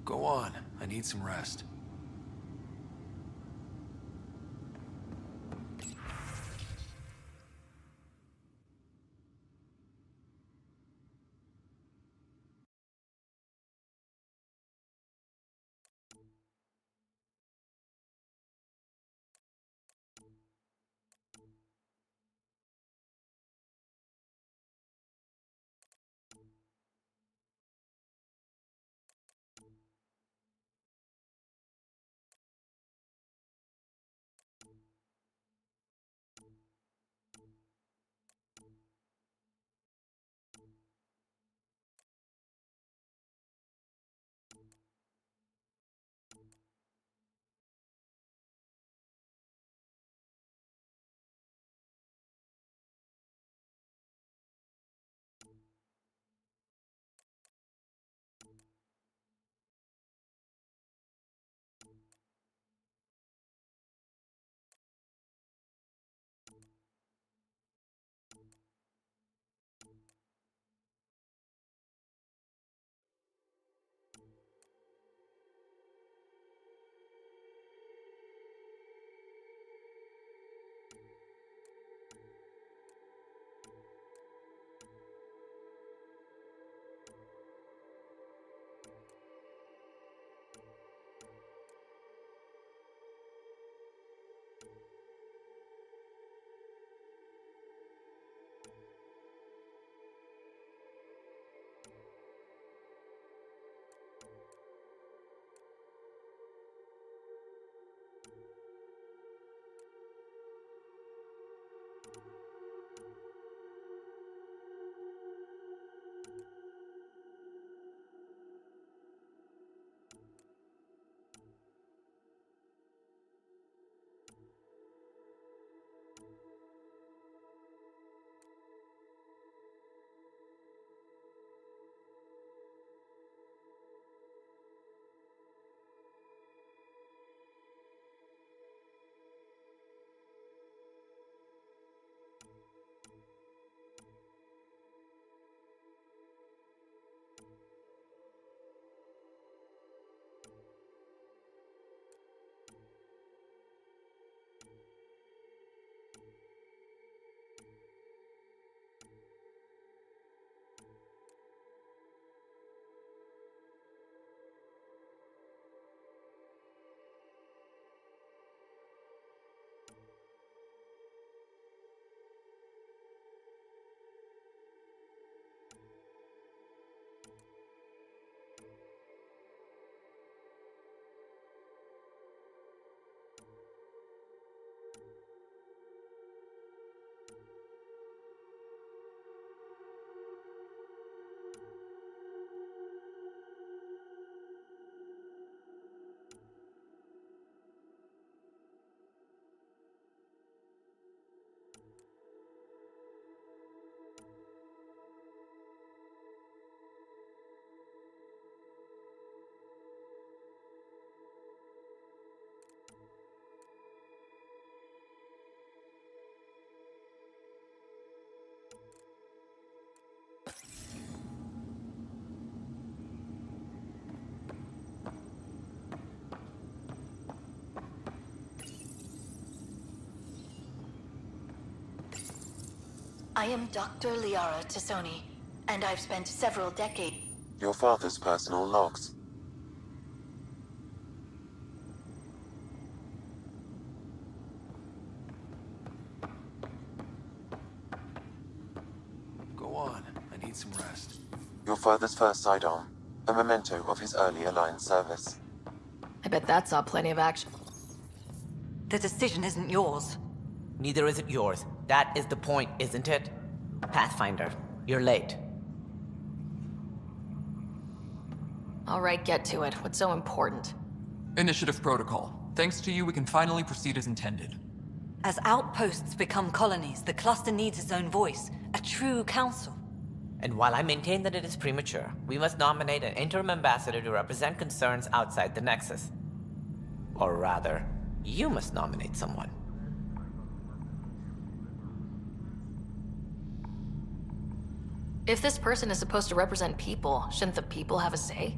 Go on. I need some rest. I am Dr. Liara Tassoni, and I've spent several decades... Your father's personal logs. Go on. I need some rest. Your father's first sidearm. A memento of his early Alliance service. I bet that saw plenty of action. The decision isn't yours. Neither is it yours. That is the point, isn't it? Pathfinder, you're late. All right, get to it. What's so important? Initiative protocol. Thanks to you, we can finally proceed as intended. As outposts become colonies, the cluster needs its own voice, a true council. And while I maintain that it is premature, we must nominate an interim ambassador to represent concerns outside the Nexus. Or rather, you must nominate someone. If this person is supposed to represent people, shouldn't the people have a say?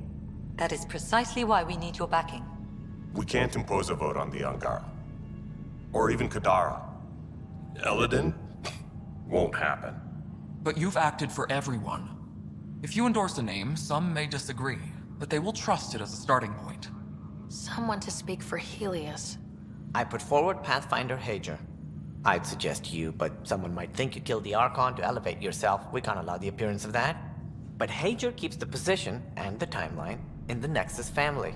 That is precisely why we need your backing. We can't impose a vote on the Angara. Or even Kadara. Eladin? Won't happen. But you've acted for everyone. If you endorse a name, some may disagree, but they will trust it as a starting point. Someone to speak for Helios. I put forward Pathfinder Hager. I'd suggest you, but someone might think you killed the Archon to elevate yourself. We can't allow the appearance of that. But Hager keeps the position and the timeline in the Nexus family.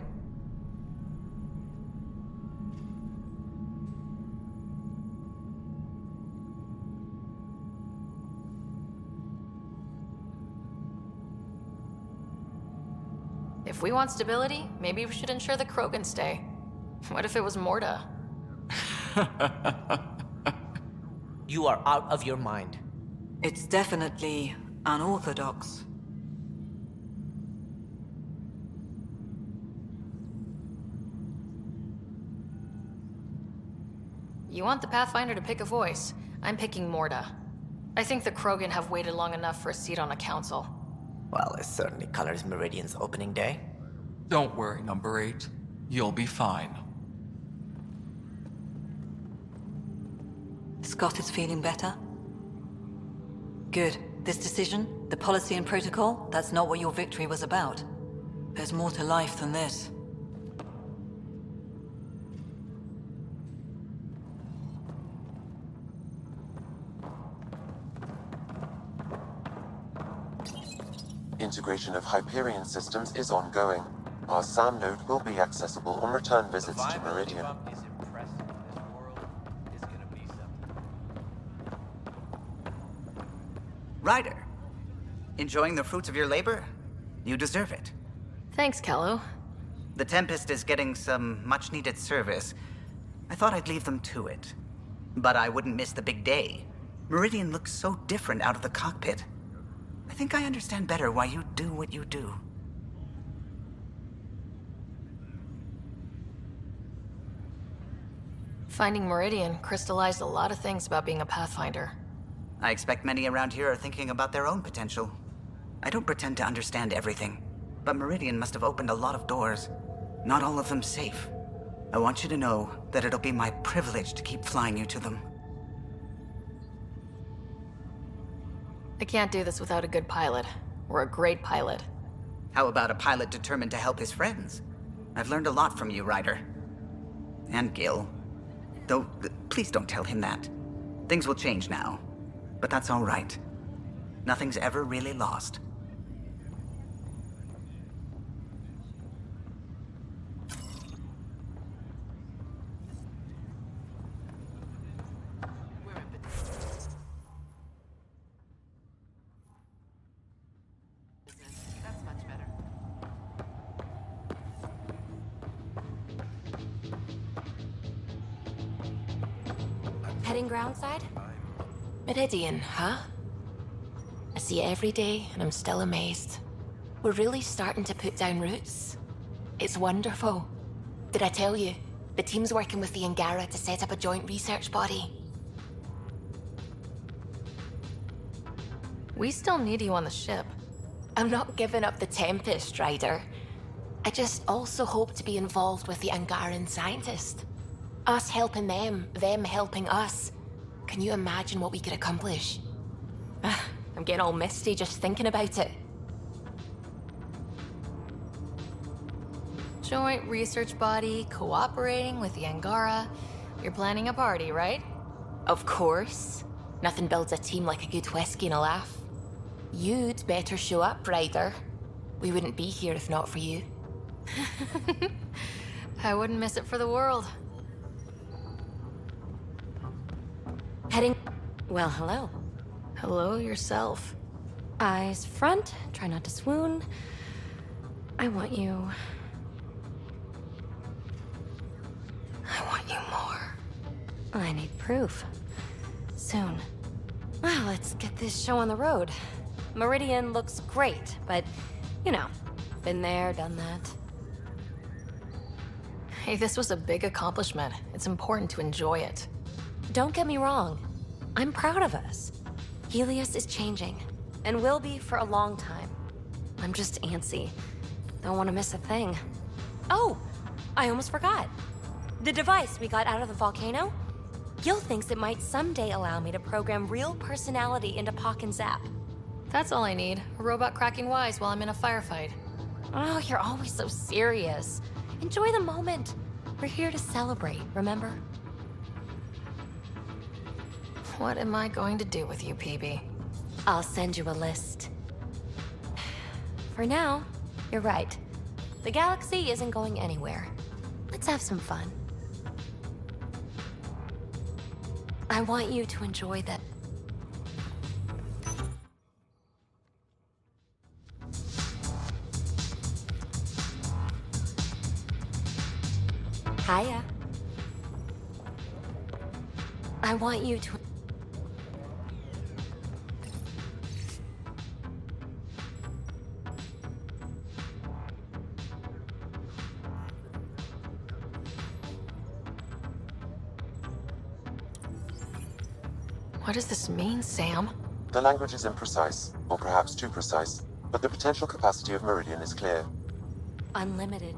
If we want stability, maybe we should ensure the Krogan stay. What if it was Morta? You are out of your mind. It's definitely unorthodox. You want the Pathfinder to pick a voice. I'm picking Morta. I think the Krogan have waited long enough for a seat on a council. Well, it certainly colors Meridian's opening day. Don't worry, number 8. You'll be fine. Scott is feeling better? Good. This decision, the policy and protocol, that's not what your victory was about. There's more to life than this. Integration of Hyperion systems is ongoing. Our SAM node will be accessible on return visits to Meridian. Ryder, enjoying the fruits of your labor? You deserve it. Thanks, Kello. The Tempest is getting some much-needed service. I thought I'd leave them to it. But I wouldn't miss the big day. Meridian looks so different out of the cockpit. I think I understand better why you do what you do. Finding Meridian crystallized a lot of things about being a Pathfinder. I expect many around here are thinking about their own potential. I don't pretend to understand everything, but Meridian must have opened a lot of doors. Not all of them safe. I want you to know that it'll be my privilege to keep flying you to them. I can't do this without a good pilot. Or a great pilot. How about a pilot determined to help his friends? I've learned a lot from you, Ryder. And Gil. Though, please don't tell him that. Things will change now. But that's all right. Nothing's ever really lost. Heading groundside? Meridian, huh? I see it every day, and I'm still amazed. We're really starting to put down roots. It's wonderful. Did I tell you? The team's working with the Angara to set up a joint research body. We still need you on the ship. I'm not giving up the Tempest, Ryder. I just also hope to be involved with the Angaran scientists. Us helping them helping us. Can you imagine what we could accomplish? I'm getting all misty just thinking about it. Joint research body, cooperating with the Angara. You're planning a party, right? Of course. Nothing builds a team like a good whiskey and a laugh. You'd better show up, Ryder. We wouldn't be here if not for you. I wouldn't miss it for the world. Heading... Well, hello. Hello yourself. Eyes front, try not to swoon. I want you... I want you more. I need proof. Soon. Well, let's get this show on the road. Meridian looks great, but, you know, been there, done that. Hey, this was a big accomplishment. It's important to enjoy it. Don't get me wrong. I'm proud of us. Helios is changing, and will be for a long time. I'm just antsy. Don't want to miss a thing. Oh, I almost forgot. The device we got out of the volcano? Gil thinks it might someday allow me to program real personality into Pock and Zap. That's all I need. A robot cracking wise while I'm in a firefight. Oh, you're always so serious. Enjoy the moment. We're here to celebrate, remember? What am I going to do with you, PB? I'll send you a list. For now, you're right. The galaxy isn't going anywhere. Let's have some fun. I want you to enjoy that. Hiya. I want you to... What does this mean, Sam? The language is imprecise, or perhaps too precise, but the potential capacity of Meridian is clear. Unlimited.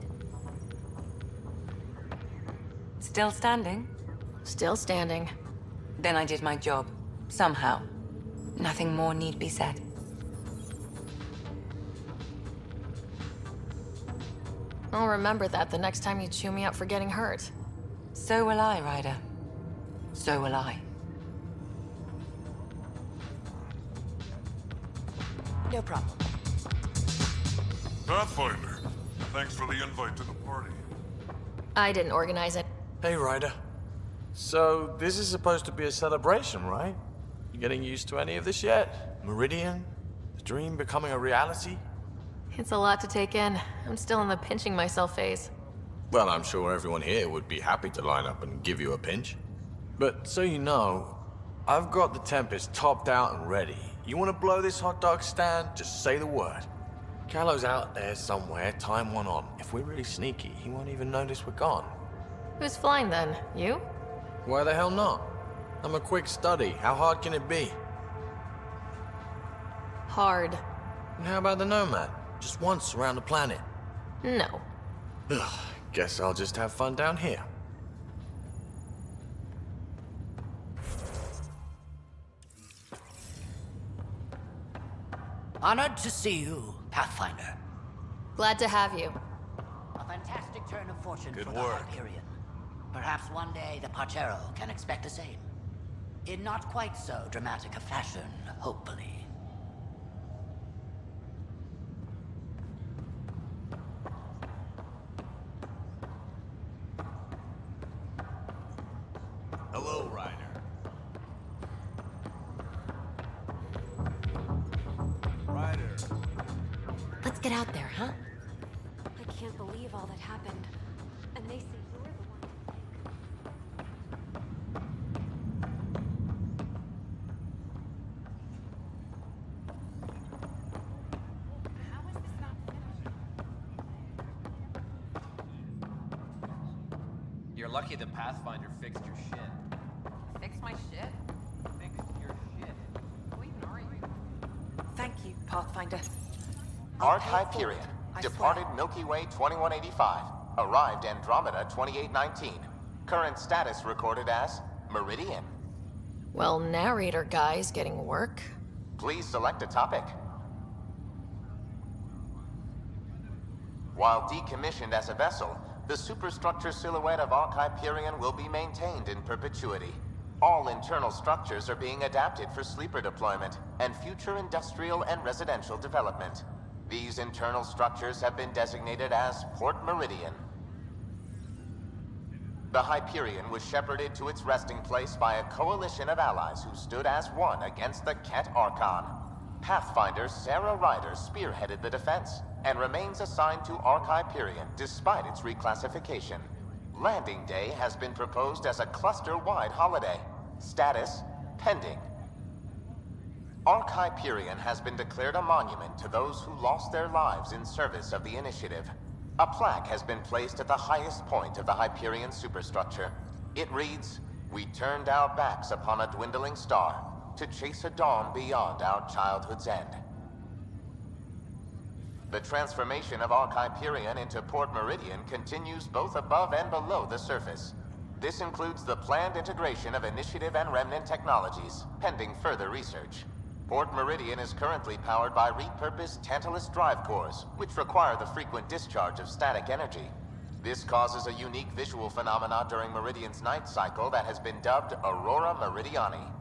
Still standing? Still standing. Then I did my job. Somehow. Nothing more need be said. I'll remember that the next time you chew me up for getting hurt. So will I, Ryder. So will I. No problem. Pathfinder, thanks for the invite to the party. I didn't organize it. Hey, Ryder. So, this is supposed to be a celebration, right? You getting used to any of this yet? Meridian? The dream becoming a reality? It's a lot to take in. I'm still in the pinching myself phase. Well, I'm sure everyone here would be happy to line up and give you a pinch. But so you know, I've got the Tempest topped out and ready. You want to blow this hot dog stand? Just say the word. Callow's out there somewhere, time one on. If we're really sneaky, he won't even notice we're gone. Who's flying then? You? Why the hell not? I'm a quick study. How hard can it be? Hard. And how about the Nomad? Just once around the planet. No. Ugh, guess I'll just have fun down here. Honored to see you, Pathfinder. Glad to have you. A fantastic turn of fortune Good for the work. Hyperion. Perhaps one day the Pachero can expect the same. In not quite so dramatic a fashion, hopefully. Hello, Ryder. Ryder. Let's get out there, huh? I can't believe all that happened. And they say you're the one to thank. You're lucky the Pathfinder fixed your shit. Fix my shit? Fixed your shit. Who even are you? Thank you, Pathfinder. Arc Hyperion, departed Milky Way 2185, arrived Andromeda 2819. Current status recorded as Meridian. Well, narrator guy's getting work. Please select a topic. While decommissioned as a vessel, the superstructure silhouette of Arc Hyperion will be maintained in perpetuity. All internal structures are being adapted for sleeper deployment and future industrial and residential development. These internal structures have been designated as Port Meridian. The Hyperion was shepherded to its resting place by a coalition of allies who stood as one against the Ket Archon. Pathfinder Sarah Ryder spearheaded the defense and remains assigned to Arc Hyperion despite its reclassification. Landing Day has been proposed as a cluster-wide holiday. Status: pending. Arc Hyperion has been declared a monument to those who lost their lives in service of the Initiative. A plaque has been placed at the highest point of the Hyperion superstructure. It reads, "We turned our backs upon a dwindling star to chase a dawn beyond our childhood's end." The transformation of Arc Hyperion into Port Meridian continues both above and below the surface. This includes the planned integration of Initiative and Remnant technologies, pending further research. Port Meridian is currently powered by repurposed Tantalus drive cores, which require the frequent discharge of static energy. This causes a unique visual phenomena during Meridian's night cycle that has been dubbed Aurora Meridiani.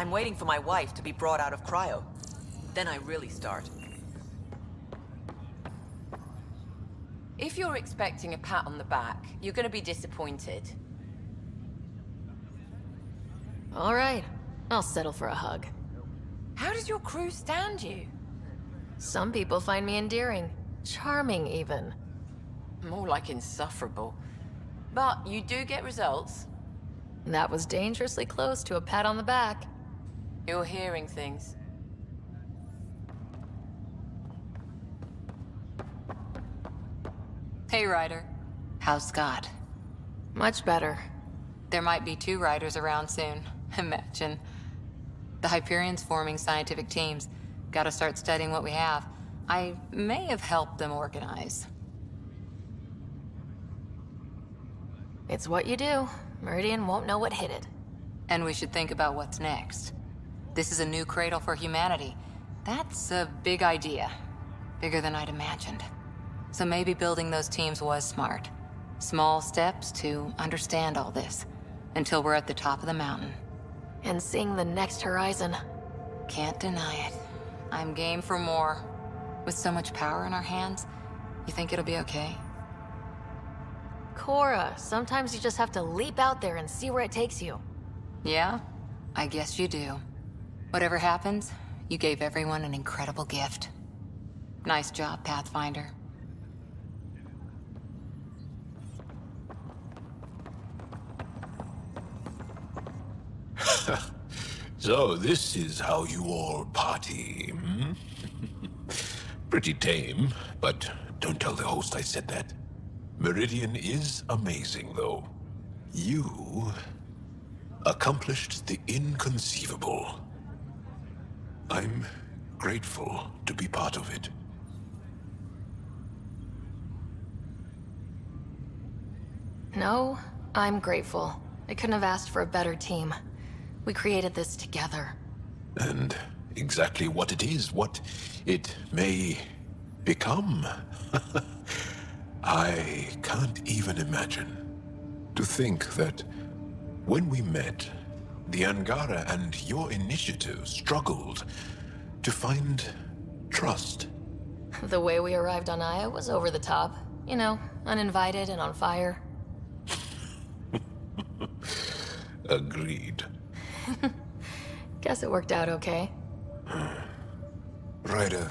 I'm waiting for my wife to be brought out of cryo. Then I really start. If you're expecting a pat on the back, you're gonna be disappointed. All right, I'll settle for a hug. How does your crew stand you? Some people find me endearing. Charming, even. More like insufferable. But you do get results. That was dangerously close to a pat on the back. You're hearing things. Hey, Ryder. How's Scott? Much better. There might be 2 Riders around soon. Imagine. The Hyperion's forming scientific teams. Gotta start studying what we have. I may have helped them organize. It's what you do. Meridian won't know what hit it. And we should think about what's next. This is a new cradle for humanity. That's a big idea. Bigger than I'd imagined. So maybe building those teams was smart. Small steps to understand all this. Until we're at the top of the mountain. And seeing the next horizon. Can't deny it. I'm game for more. With so much power in our hands, you think it'll be okay? Cora, sometimes you just have to leap out there and see where it takes you. Yeah? I guess you do. Whatever happens, you gave everyone an incredible gift. Nice job, Pathfinder. So this is how you all party, hmm? Pretty tame, but don't tell the host I said that. Meridian is amazing, though. You accomplished the inconceivable. I'm grateful to be part of it. No, I'm grateful. I couldn't have asked for a better team. We created this together. And exactly what it is, what it may become. I can't even imagine. To think that when we met, the Angara and your initiative struggled to find trust. The way we arrived on Aya was over the top. You know, uninvited and on fire. Agreed. Guess it worked out okay. Ryder,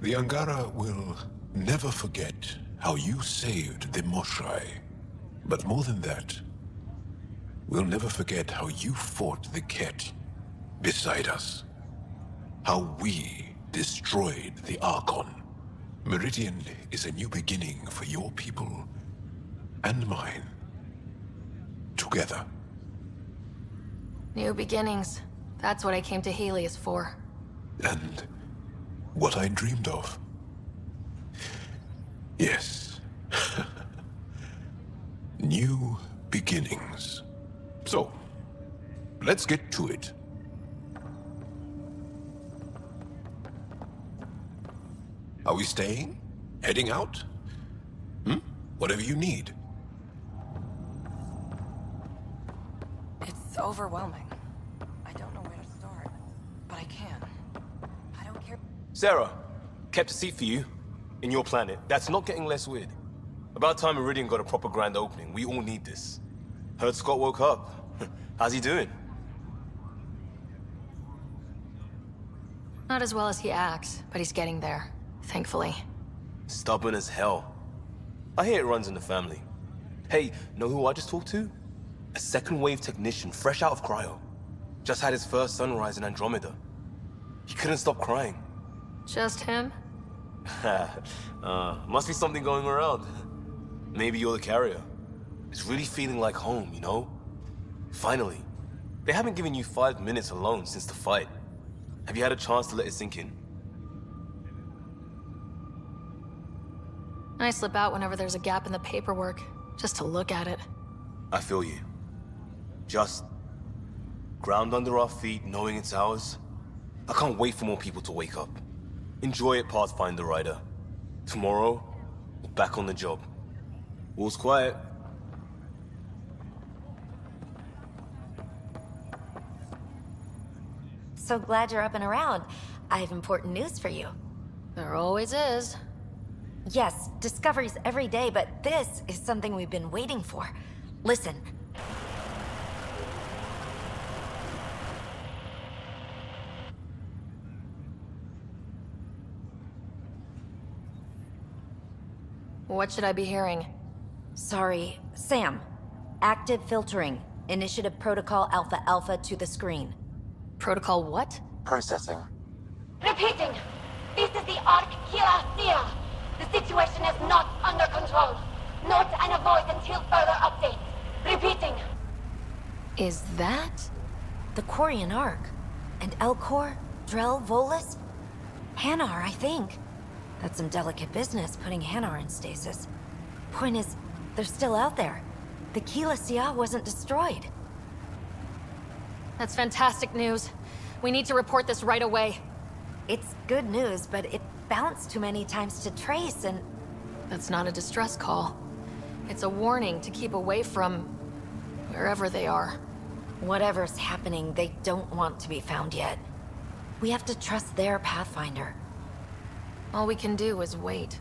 the Angara will never forget how you saved the Moshai. But more than that, we'll never forget how you fought the Ket beside us. How we destroyed the Archon. Meridian is a new beginning for your people and mine. Together. New beginnings. That's what I came to Helios for. And what I dreamed of. Yes. New beginnings. So, let's get to it. Are we staying? Heading out? Whatever you need. It's overwhelming. I don't know where to start, but I can. I don't care. Sarah, kept a seat for you. In your planet. That's not getting less weird. About time Meridian got a proper grand opening. We all need this. Heard Scott woke up. How's he doing? Not as well as he acts, but he's getting there. Thankfully. Stubborn as hell. I hear it runs in the family. Hey, know who I just talked to? A second-wave technician, fresh out of cryo. Just had his first sunrise in Andromeda. He couldn't stop crying. Just him? Must be something going around. Maybe you're the carrier. It's really feeling like home, you know? Finally. They haven't given you 5 minutes alone since the fight. Have you had a chance to let it sink in? I slip out whenever there's a gap in the paperwork, just to look at it. I feel you. Just ground under our feet, knowing it's ours. I can't wait for more people to wake up. Enjoy it, Pathfinder Rider. Tomorrow, we're back on the job. All's quiet. So glad you're up and around. I have important news for you. There always is. Yes, discoveries every day, but this is something we've been waiting for. Listen. What should I be hearing? Sorry, Sam. Active filtering. Initiative Protocol Alpha Alpha to the screen. Protocol what? Processing. Repeating. This is the Ark Kira. The situation is not under control. Note and avoid until further updates. Repeating. Is that? The Quarian Ark. And Elcor, Drell, Volus? Hanar, I think. That's some delicate business, putting Hanar in stasis. Point is, they're still out there. The Keela Sia wasn't destroyed. That's fantastic news. We need to report this right away. It's good news, but it bounced too many times to trace and... That's not a distress call. It's a warning to keep away from... wherever they are. Whatever's happening, they don't want to be found yet. We have to trust their Pathfinder. All we can do is wait.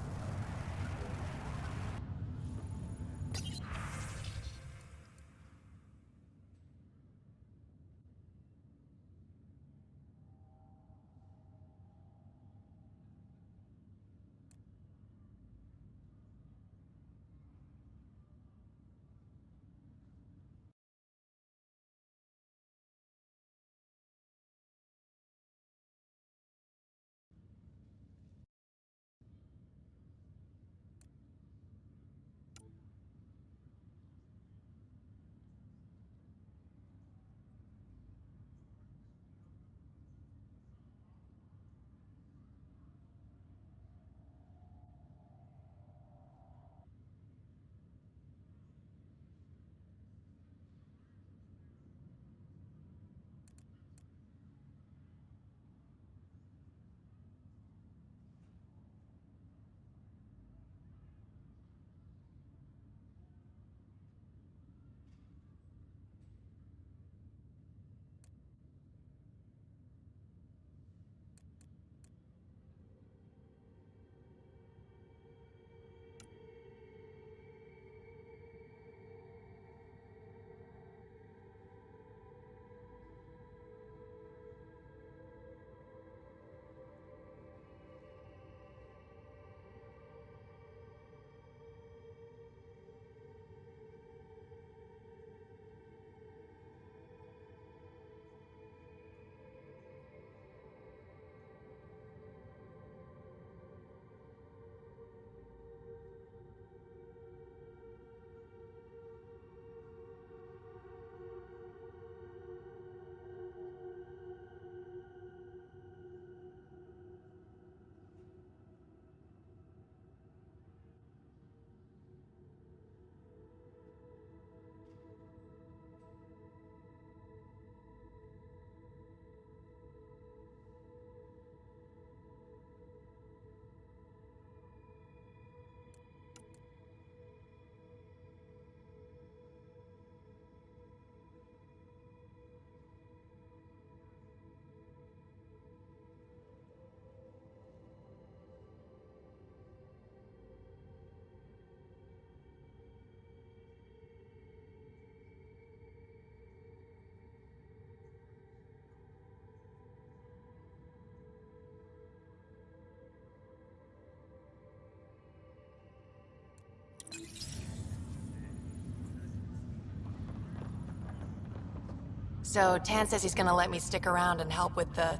So, Tan says he's gonna let me stick around and help with the...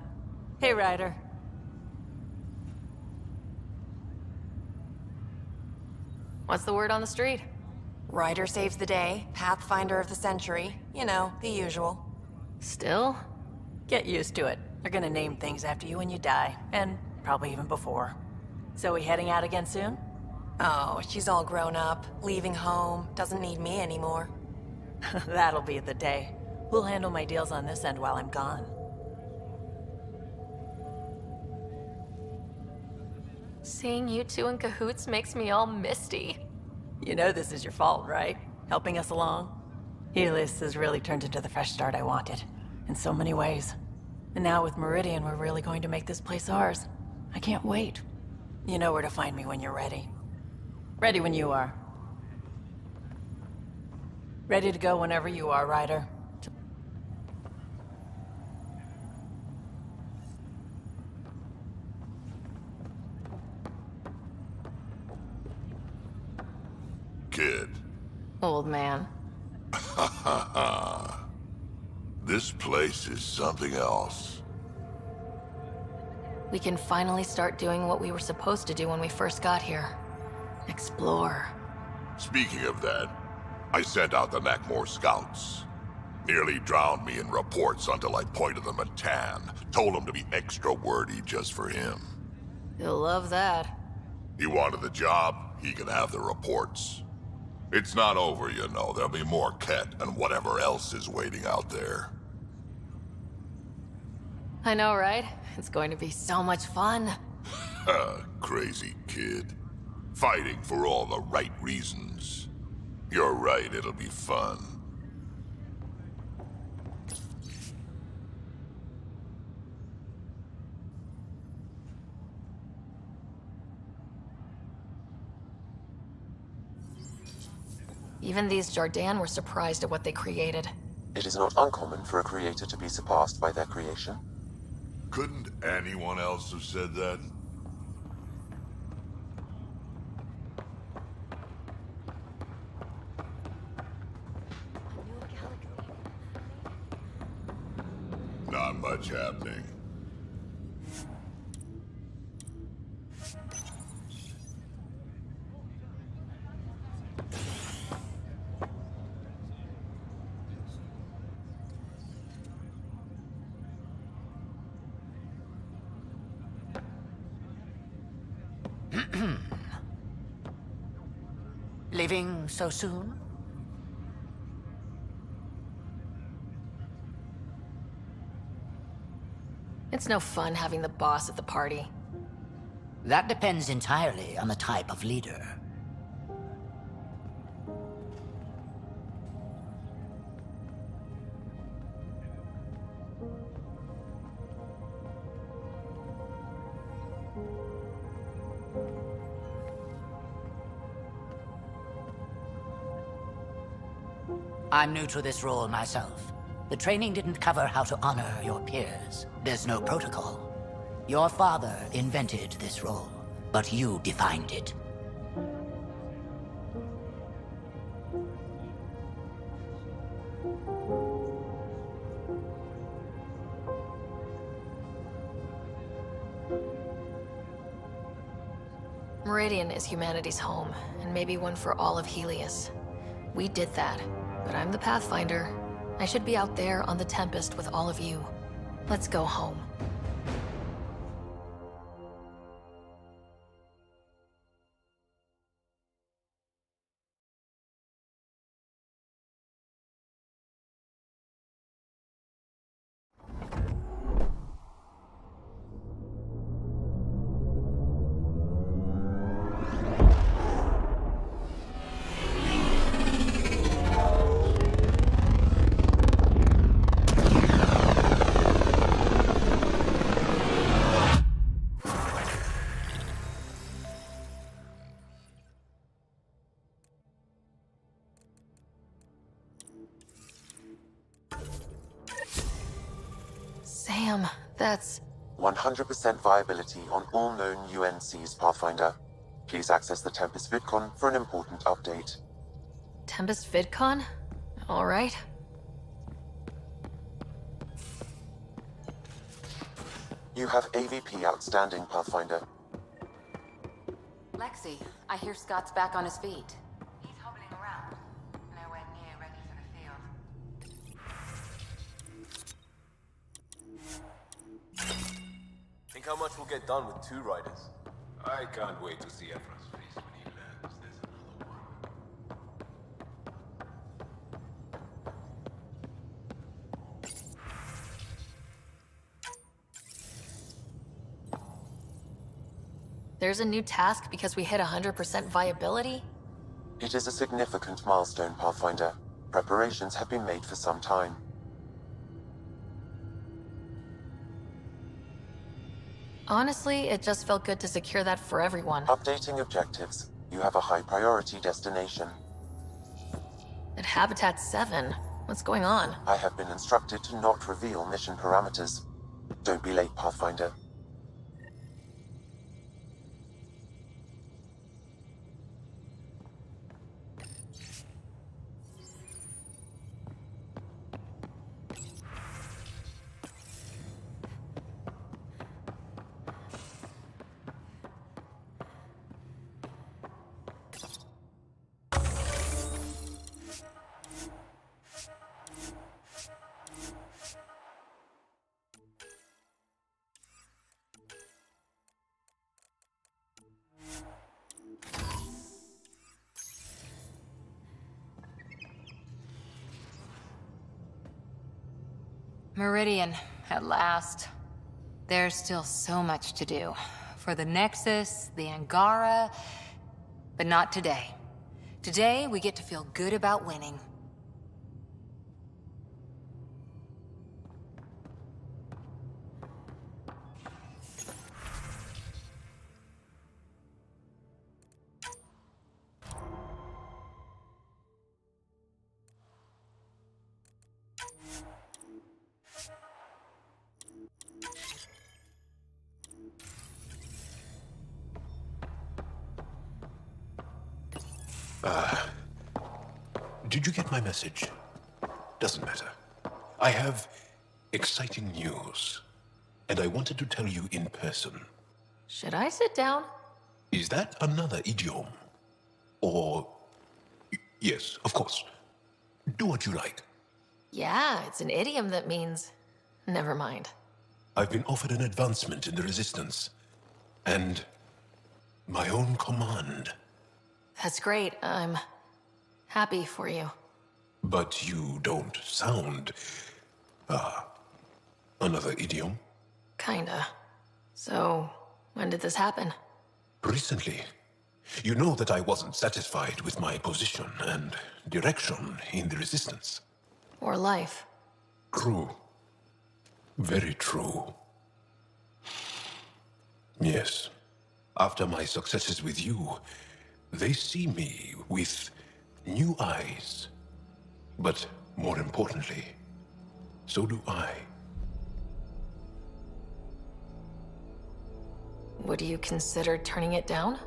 Hey, Ryder. What's the word on the street? Ryder saves the day, Pathfinder of the century. You know, the usual. Still? Get used to it. They're gonna name things after you when you die, and probably even before. So we heading out again soon? Oh, she's all grown up, leaving home, doesn't need me anymore. That'll be the day. We'll handle my deals on this end while I'm gone. Seeing you two in cahoots makes me all misty. You know this is your fault, right? Helping us along? Helios has really turned into the fresh start I wanted. In so many ways. And now with Meridian, we're really going to make this place ours. I can't wait. You know where to find me when you're ready. Ready when you are. Ready to go whenever you are, Ryder. Kid. Old man. Ha ha ha. This place is something else. We can finally start doing what we were supposed to do when we first got here. Explore. Speaking of that, I sent out the Nakmor scouts. Nearly drowned me in reports until I pointed them at Tan. Told him to be extra wordy just for him. You'll love that. He wanted the job, he can have the reports. It's not over, you know. There'll be more Ket and whatever else is waiting out there. I know, right? It's going to be so much fun. Crazy kid. Fighting for all the right reasons. You're right, it'll be fun. Even these Jardan were surprised at what they created. It is not uncommon for a creator to be surpassed by their creation. Couldn't anyone else have said that? Not much happening. Leaving so soon? It's no fun having the boss at the party. That depends entirely on the type of leader. I'm new to this role myself. The training didn't cover how to honor your peers. There's no protocol. Your father invented this role, but you defined it. Meridian is humanity's home, and maybe one for all of Helios. We did that, but I'm the Pathfinder. I should be out there on the Tempest with all of you. Let's go home. Sam, that's... 100% viability on all known UNCs, Pathfinder. Please access the Tempest VidCon for an important update. Tempest VidCon? All right. You have AVP outstanding, Pathfinder. Lexi, I hear Scott's back on his feet. He's hobbling around. Nowhere near ready for the field. Think how much we'll get done with 2 riders? I can't wait to see Ephraim's face when he lands. There's another one. There's a new task because we hit 100% viability? It is a significant milestone, Pathfinder. Preparations have been made for some time. Honestly, it just felt good to secure that for everyone. Updating objectives. You have a high priority destination. At Habitat 7, what's going on? I have been instructed to not reveal mission parameters. Don't be late, Pathfinder. Meridian, at last. There's still so much to do. For the Nexus, the Angara, but not today. Today, we get to feel good about winning. Did you get my message? Doesn't matter. I have exciting news, and I wanted to tell you in person. Should I sit down? Is that another idiom? Or... Yes, of course. Do what you like. Yeah, it's an idiom that means... Never mind. I've been offered an advancement in the Resistance, and my own command. That's great. I'm happy for you. But you don't sound... another idiom? Kinda. So, when did this happen? Recently. You know that I wasn't satisfied with my position and direction in the Resistance. Or life. True. Very true. Yes. After my successes with you, they see me with new eyes. But more importantly, so do I. Would you consider turning it down?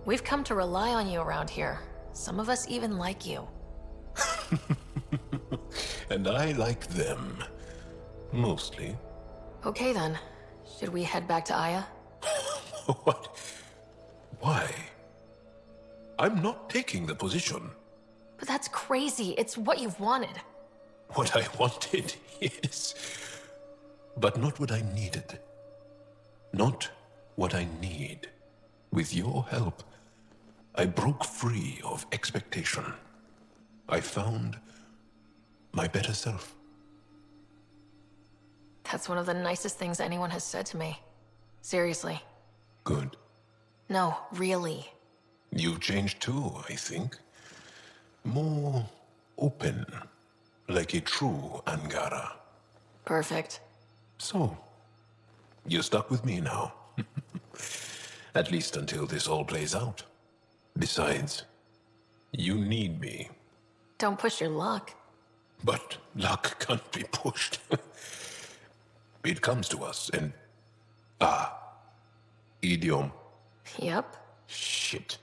We've come to rely on you around here. Some of us even like you. And I like them. Mostly. Okay then. Should we head back to Aya? What? Why? I'm not taking the position. But that's crazy. It's what you've wanted. What I wanted, yes. But not what I needed. Not what I need. With your help, I broke free of expectation. I found my better self. That's one of the nicest things anyone has said to me. Seriously. Good. No, really. You've changed too, I think. More open, like a true Angara. Perfect. So, you're stuck with me now. At least until this all plays out. Besides, you need me. Don't push your luck. But luck can't be pushed. It comes to us, and... idiom. Yep. Shit.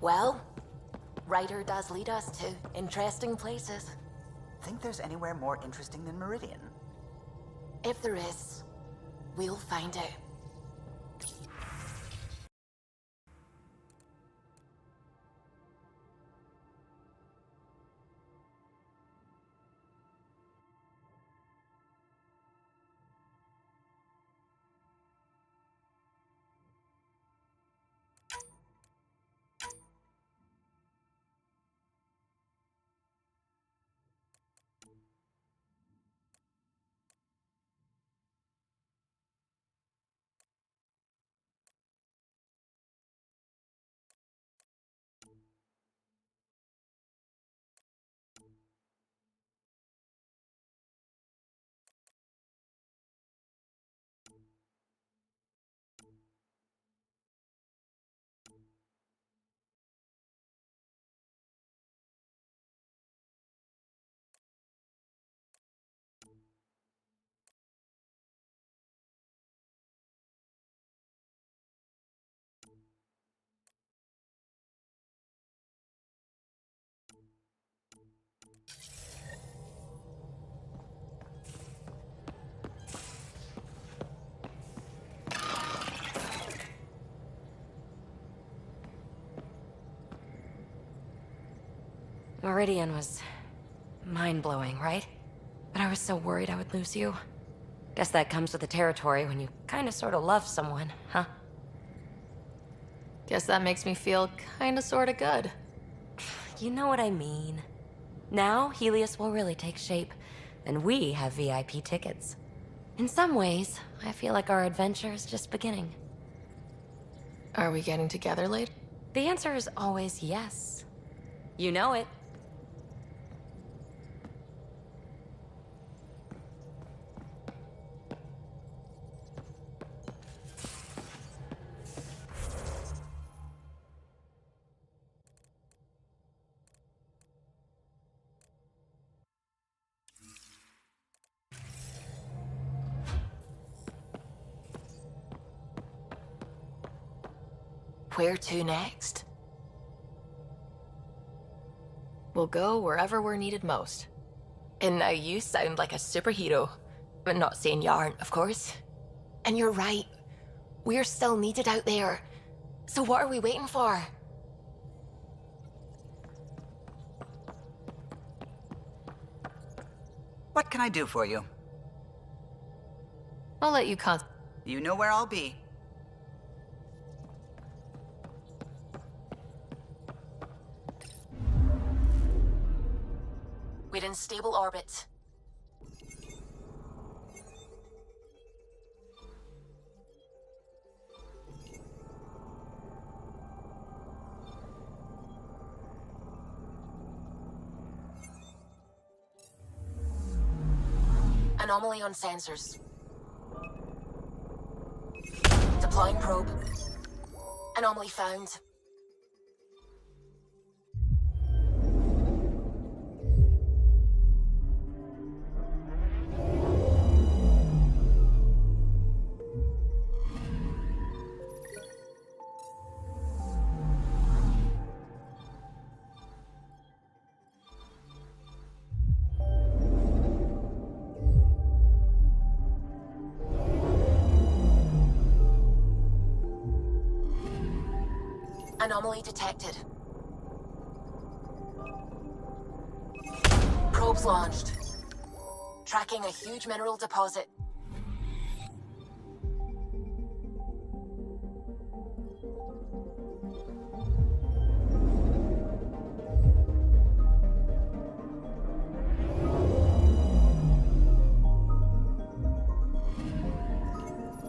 Well, Ryder does lead us to interesting places. Think there's anywhere more interesting than Meridian? If there is, we'll find out. Meridian was mind-blowing, right? But I was so worried I would lose you. Guess that comes with the territory when you kinda sorta love someone, huh? Guess that makes me feel kinda sorta good. You know what I mean. Now, Helios will really take shape, and we have VIP tickets. In some ways, I feel like our adventure is just beginning. Are we getting together later? The answer is always yes. You know it. Where to next? We'll go wherever we're needed most. And now you sound like a superhero. But not saying you aren't, of course. And you're right. We're still needed out there. So what are we waiting for? What can I do for you? I'll let you You know where I'll be. We're in stable orbit. Anomaly on sensors. Deploying probe. Anomaly found. Anomaly detected. Probes launched. Tracking a huge mineral deposit.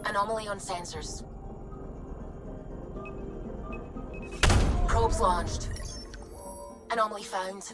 Anomaly on sensors. Probes launched. Anomaly found.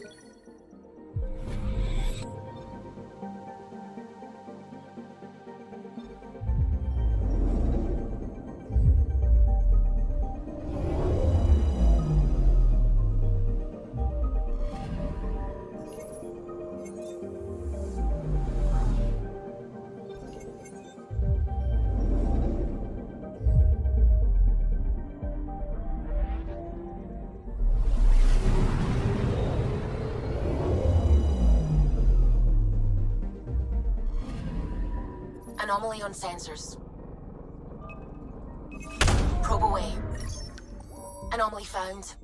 Anomaly on sensors. Probe away. Anomaly found.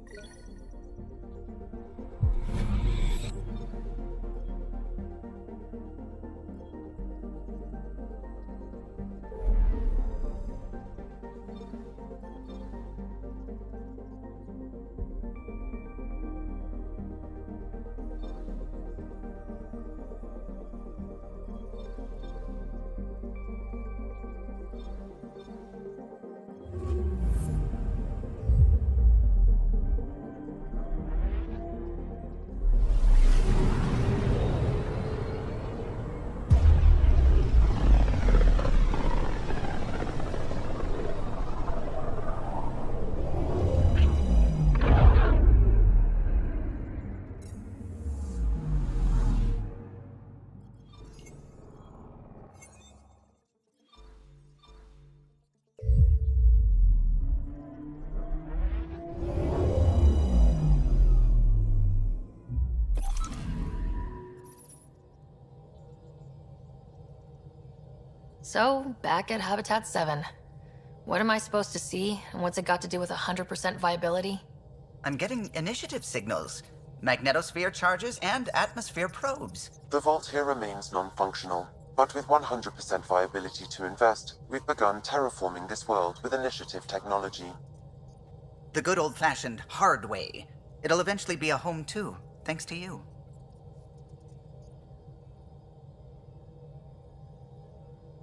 So, back at Habitat 7. What am I supposed to see, and what's it got to do with 100% viability? I'm getting initiative signals. magnetosphere charges, and atmosphere probes. The vault here remains non-functional, but with 100% viability to invest, we've begun terraforming this world with initiative technology. The good old-fashioned hard way. It'll eventually be a home too, thanks to you.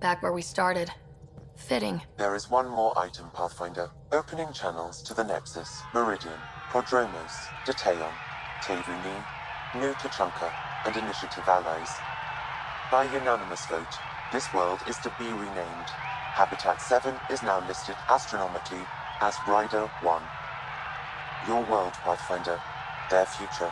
Back where we started. Fitting. There is one more item, Pathfinder. Opening channels to the Nexus, Meridian, Prodromos, Detaeon, Tevuni, New Tachanka, and Initiative allies. By unanimous vote, this world is to be renamed. Habitat 7 is now listed astronomically as Rider 1. Your world, Pathfinder. Their future.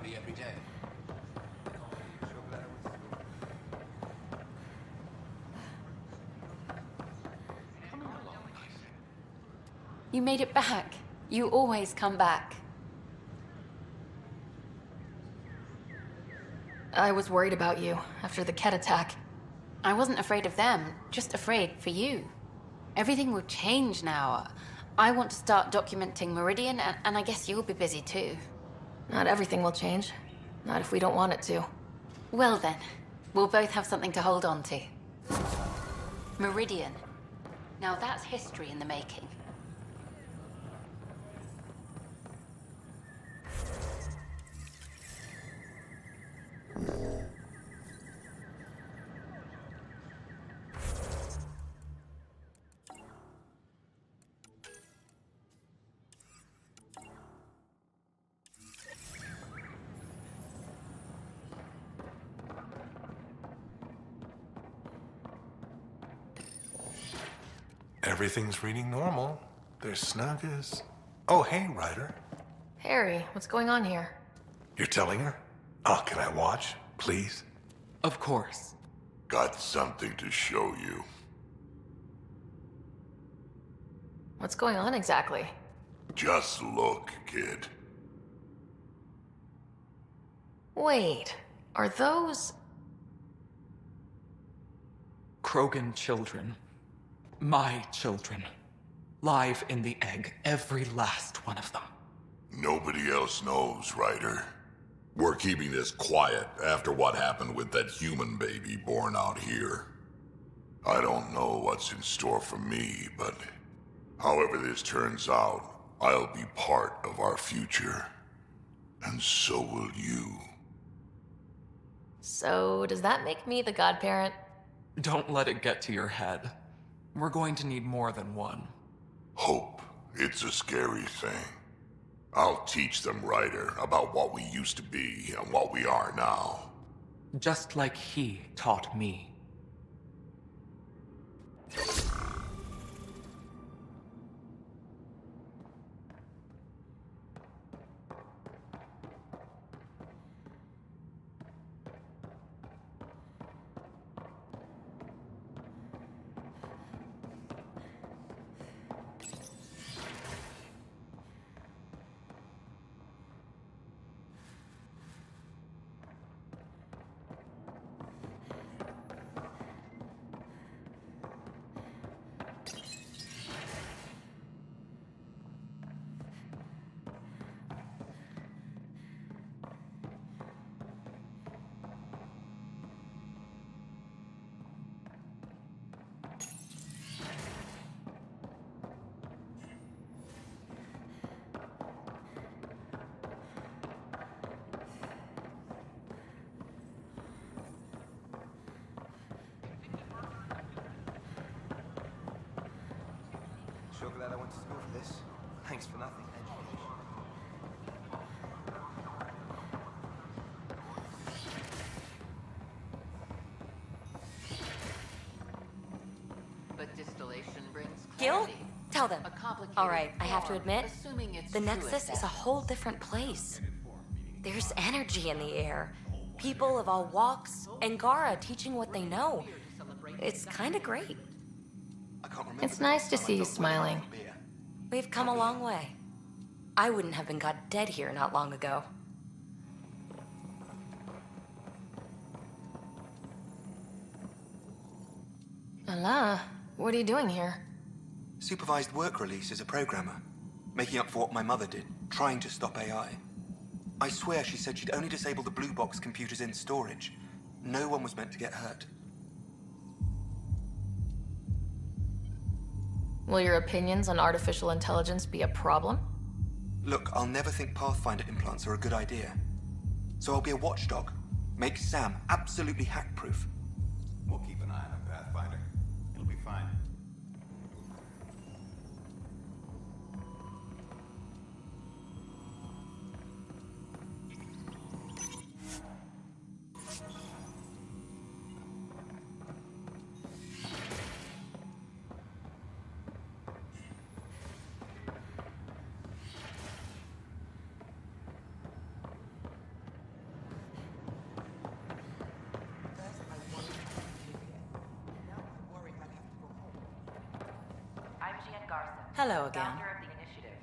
somebody every day. You made it back. You always come back. I was worried about you after the Ket attack. I wasn't afraid of them, just afraid for you. Everything will change now. I want to start documenting Meridian, and I guess you'll be busy too. Not everything will change. Not if we don't want it to. Well then, we'll both have something to hold on to. Meridian. Now that's history in the making. Everything's reading normal. They're snug as... Oh, hey, Ryder. Harry, what's going on here? You're telling her? Oh, can I watch, please? Of course. Got something to show you. What's going on exactly? Just look, kid. Wait, are those... Krogan children. My children. Live in the egg, every last one of them. Nobody else knows, Ryder. We're keeping this quiet after what happened with that human baby born out here. I don't know what's in store for me, but however this turns out, I'll be part of our future. And so will you. So, does that make me the godparent? Don't let it get to your head. We're going to need more than one. Hope. It's a scary thing. I'll teach them, Ryder, about what we used to be and what we are now. Just like he taught me. Sure glad I went to school for this. Thanks for nothing. But distillation brings Gil? clarity. Tell them. A complicated All right, I have to form, admit, assuming it's the true Nexus is a effect. whole different place. There's energy in the air. People of all walks, Angara teaching what they know. It's kind of great. It's nice to see you smiling. We've come a long way. I wouldn't have been got dead here not long ago. Allah, what are you doing here? Supervised work release as a programmer. Making up for what my mother did, trying to stop AI. I swear she said she'd only disable the blue box computers in storage. No one was meant to get hurt. Will your opinions on artificial intelligence be a problem? Look, I'll never think Pathfinder implants are a good idea. So I'll be a watchdog. Make Sam absolutely hack-proof. We'll keep an eye on him, Pathfinder. It'll be fine. Garson. Hello again. Founder of the initiative.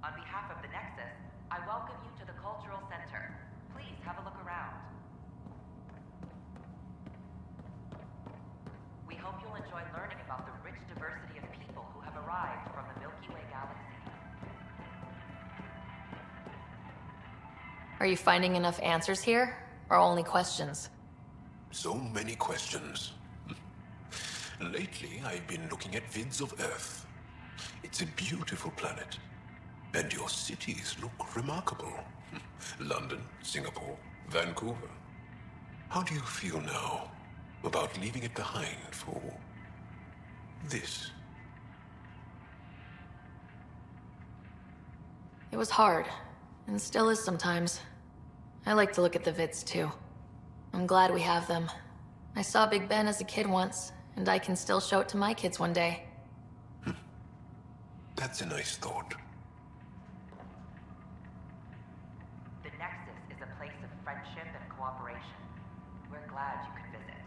On behalf of the Nexus, I welcome you to the Cultural Center. Please have a look around. We hope you'll enjoy learning about the rich diversity of people who have arrived from the Milky Way galaxy. Are you finding enough answers here, or only questions? So many questions. Lately, I've been looking at vids of Earth. It's a beautiful planet. And your cities look remarkable. London, Singapore, Vancouver. How do you feel now about leaving it behind for this? It was hard, and still is sometimes. I like to look at the vids too. I'm glad we have them. I saw Big Ben as a kid once, and I can still show it to my kids one day. That's a nice thought. The Nexus is a place of friendship and cooperation. We're glad you could visit.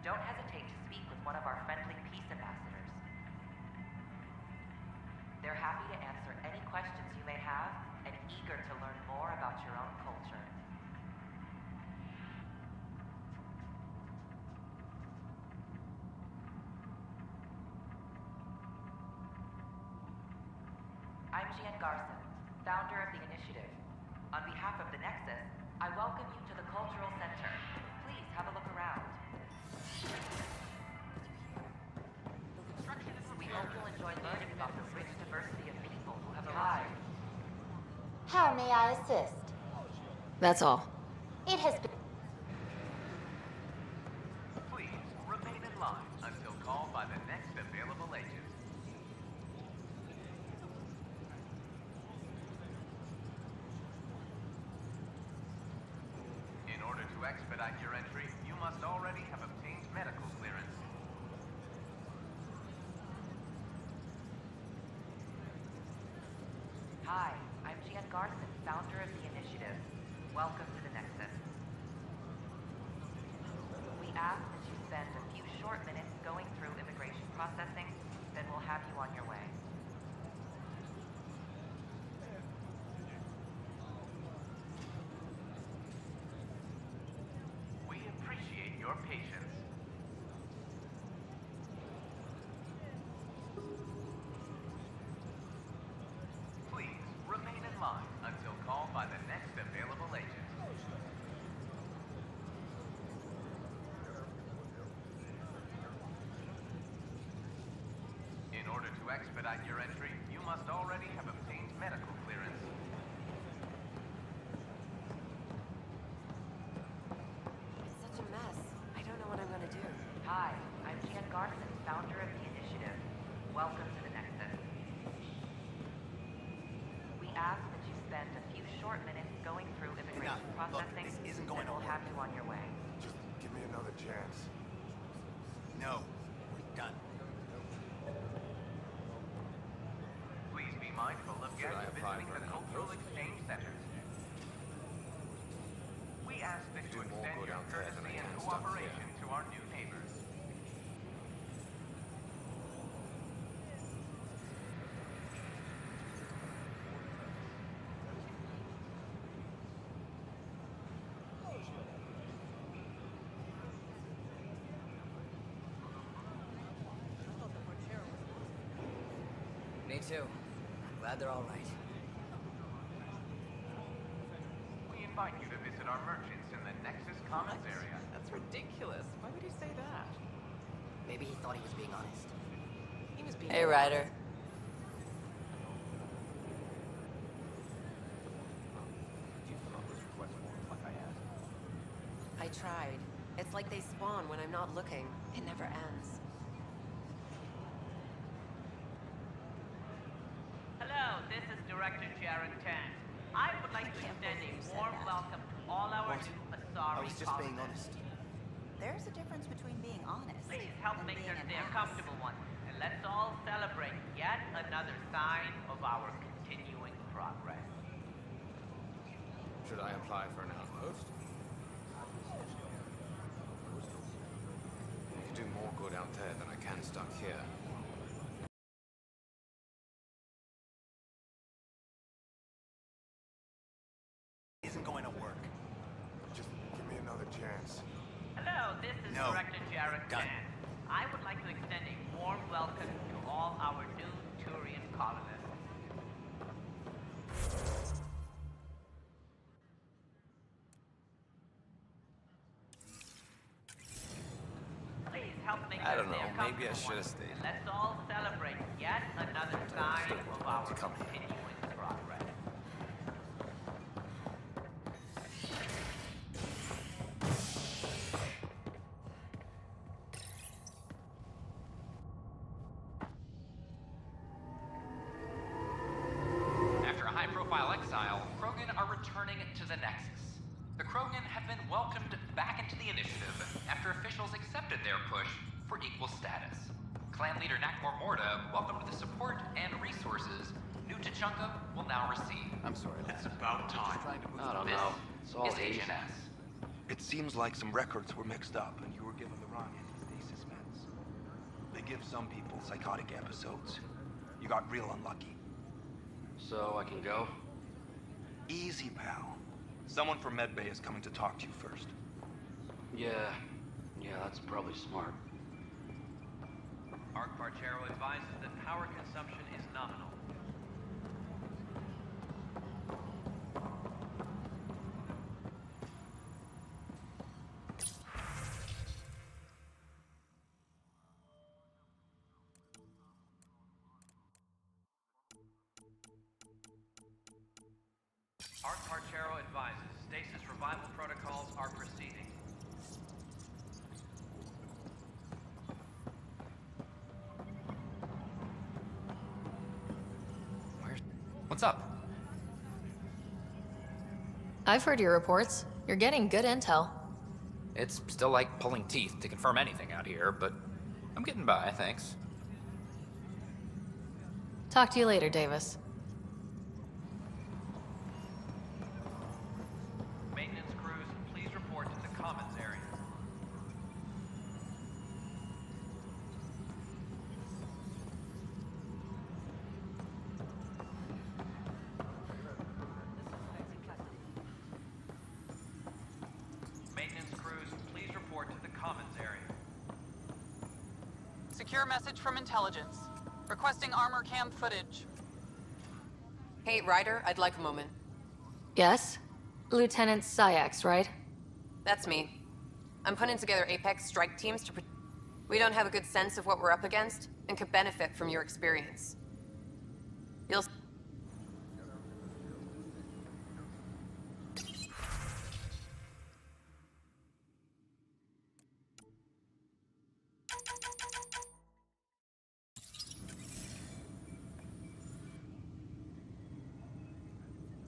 Don't hesitate to speak with one of our friendly peace ambassadors. They're happy to answer any questions you may have and eager to learn more about your own culture. I'm Gian Garson, founder of the initiative. On behalf of the Nexus, I welcome you to the Cultural Center. Please have a look around. We hope you'll enjoy learning about the rich diversity of people who have arrived. How may I assist? That's all. It has been... Please remain in line until called by the next available agent. In order to expedite your entry, you must already have obtained medical clearance. Hi, I'm Gian Garson, founder of the initiative. Welcome to the Nexus. We ask that you spend a few short minutes going through immigration processing, then we'll have you on your way. We appreciate your patience. Please remain in line until called by the next available agent. In order to expedite your entry, you must already have obtained medical clearance. It's such a mess. I don't know what I'm gonna do. Hi, I'm Gian Garson, founder of the initiative. Welcome to the Nexus. We ask that you spend a few short minutes going through immigration processing, then we'll have you on your way. Just give me another chance. No, we're done. Please be mindful of guests visiting the cultural exchange centers. We ask that you extend your courtesy and cooperation to our new neighbors. Me too. Glad they're all right. We invite you to visit our merchants in the Nexus Commons area. That's ridiculous. Why would he say that? Maybe he thought he was being honest. He was being Hey, Ryder. I tried. It's like they spawn when I'm not looking. It never ends. Hello, this is Director Sharon Tan. I would like to extend a warm welcome to all our new Asari I was just being colonists. honest. There's a difference between being honest Please help and make being their an stay a ass. comfortable one, and let's all celebrate yet another sign of our continuing progress. Should I apply for an outpost? I could do more good out there than I can stuck here. Isn't going to work. Just give me another chance. Hello, this is No. Director Jarrett Done. Tan. I would like to extend a warm welcome to all our new Turian colonists. Please help make I your don't know, stay a maybe I comfortable should have one. stayed. And let's all celebrate yet another sign of our continuing progress. After a high-profile exile, Krogan are returning to the Nexus. The Krogan have been welcomed back into the initiative after officials accepted their push for equal status. Clan leader Nakmor Morda welcomed the support and resources New Tachanka will now receive. I'm sorry, it's about time. I don't know. It's all HNS. It seems like some records were mixed up and you were given the wrong anti-stasis meds. They give some people psychotic episodes. You got real unlucky. So I can go? Easy, pal. Someone from Medbay is coming to talk to you first. Yeah, that's probably smart. Arc Barchero advises that power consumption is nominal. Arc Barchero advises stasis revival protocols are proceeding. What's up? I've heard your reports. You're getting good intel. It's still like pulling teeth to confirm anything out here, but I'm getting by, thanks. Talk to you later, Davis. Maintenance crews, please report to the commons area. Maintenance crews, please report to the commons area. Secure message from intelligence. Requesting armor cam footage. Hey, Ryder, I'd like a moment. Yes? Lieutenant Syax, right? That's me. I'm putting together Apex strike teams to... We don't have a good sense of what we're up against, and could benefit from your experience. You'll...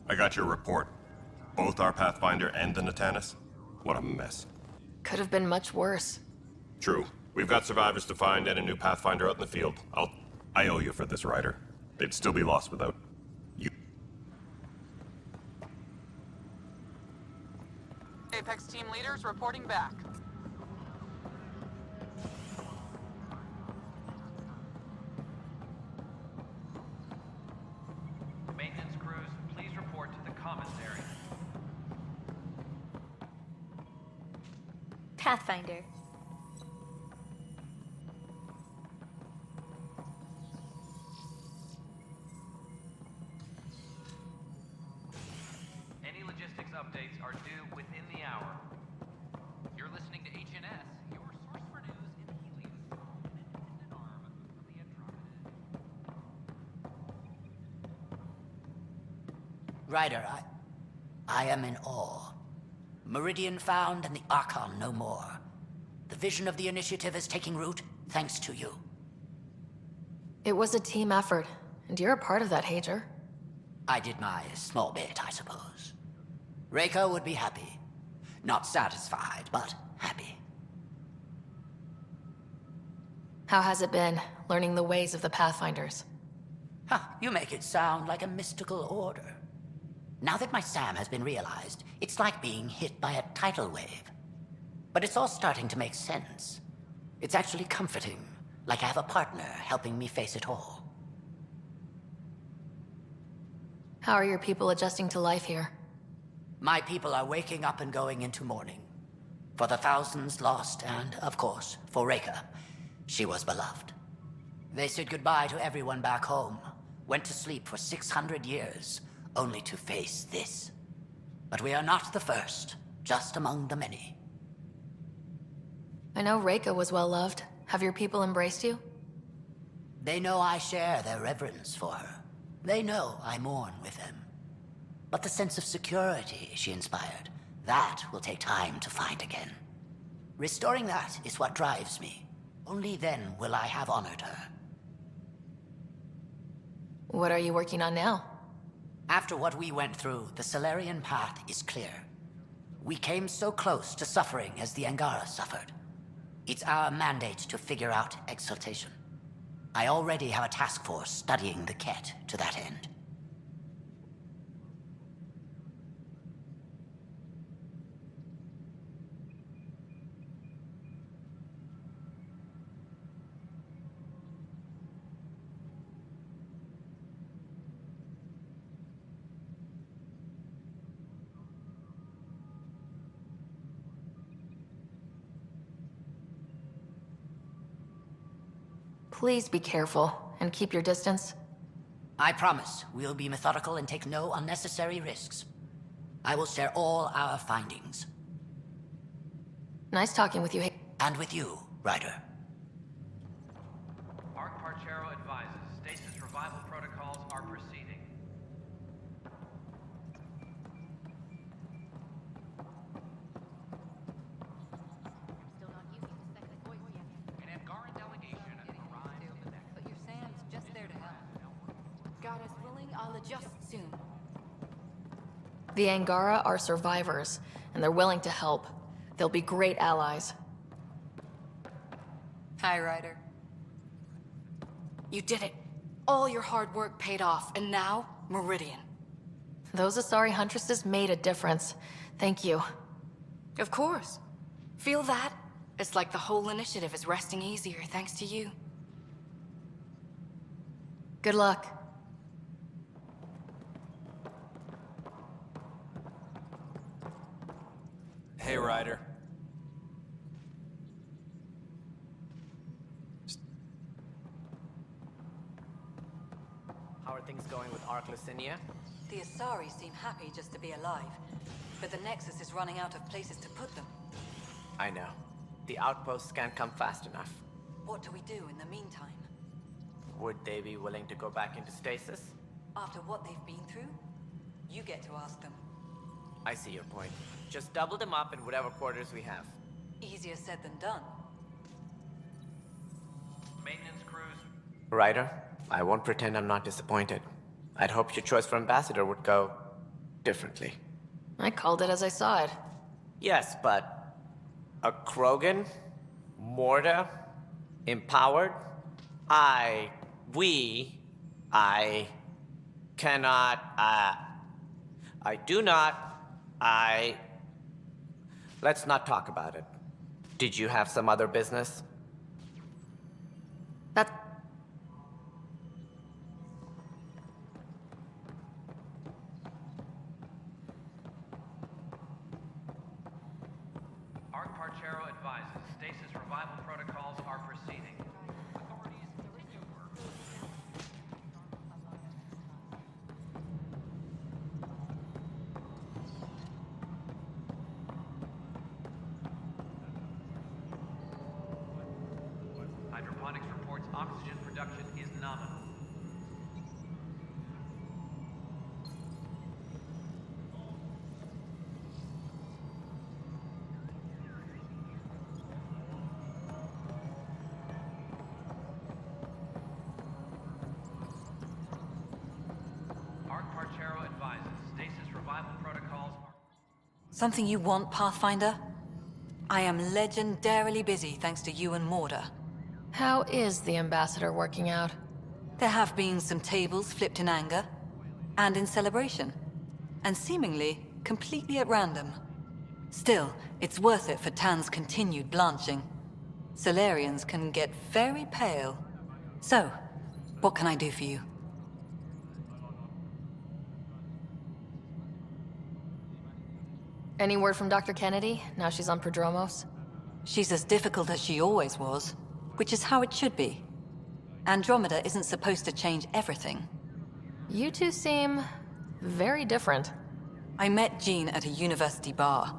I got your report. Both our Pathfinder and the Natanus? What a mess. Could have been much worse. True. We've got survivors to find and a new Pathfinder out in the field. I owe you for this, Ryder. They'd still be lost without you. Apex team leaders reporting back. Maintenance crews, please report to the commons area. Pathfinder. Any logistics updates are due within the hour. You're listening to HNS, your source for news in Helios, an independent arm of the Andromeda. Ryder, I am in awe. Meridian found and the Archon no more. The vision of the initiative is taking root thanks to you. It was a team effort, and you're a part of that, Hager. I did my small bit, I suppose. Reiko would be happy. Not satisfied, but happy. How has it been, learning the ways of the Pathfinders? You make it sound like a mystical order. Now that my SAM has been realized, it's like being hit by a tidal wave. But it's all starting to make sense. It's actually comforting, like I have a partner helping me face it all. How are your people adjusting to life here? My people are waking up and going into mourning. For the thousands lost and, of course, for Reika. She was beloved. They said goodbye to everyone back home, went to sleep for 600 years, only to face this. But we are not the first, just among the many. I know Reika was well loved. Have your people embraced you? They know I share their reverence for her. They know I mourn with them. But the sense of security she inspired, that will take time to find again. Restoring that is what drives me. Only then will I have honored her. What are you working on now? After what we went through, the Solarian path is clear. We came so close to suffering as the Angara suffered. It's our mandate to figure out exaltation. I already have a task force studying the Ket to that end. Please be careful and keep your distance. I promise we'll be methodical and take no unnecessary risks. I will share all our findings. Nice talking with you. And with you, Ryder. Arc Parchero advises stasis revival protocols are proceeding. An Angaran delegation arrived in the next. But your Sam's just there to help. God is willing, I'll adjust soon. The Angara are survivors, and they're willing to help. They'll be great allies. Hi, Ryder. You did it. All your hard work paid off, and now, Meridian. Those Asari Huntresses made a difference. Thank you. Of course. Feel that? It's like the whole initiative is resting easier thanks to you. Good luck. Hey, Ryder. How are things going with Ark Lucinia? The Asari seem happy just to be alive, but the Nexus is running out of places to put them. I know. The outposts can't come fast enough. What do we do in the meantime? Would they be willing to go back into stasis? After what they've been through? You get to ask them. I see your point. Just double them up in whatever quarters we have. Easier said than done. Maintenance crews. Ryder, I won't pretend I'm not disappointed. I'd hoped your choice for ambassador would go differently. I called it as I saw it. Yes, but a Krogan? Morta? Empowered? I cannot, let's not talk about it. Did you have some other business? That... Arc Parchero advises stasis revival protocols are proceeding. Hydroponics reports oxygen production is nominal. Arc Parchero advises stasis revival protocols are... Something you want, Pathfinder? I am legendarily busy thanks to you and Morda. How is the ambassador working out? There have been some tables flipped in anger, and in celebration. and seemingly completely at random. Still, it's worth it for Tan's continued blanching. Solarians can get very pale. So, what can I do for you? Any word from Dr. Kennedy, now she's on Prodromos? She's as difficult as she always was, which is how it should be. Andromeda isn't supposed to change everything. You two seem very different. I met Jean at a university bar.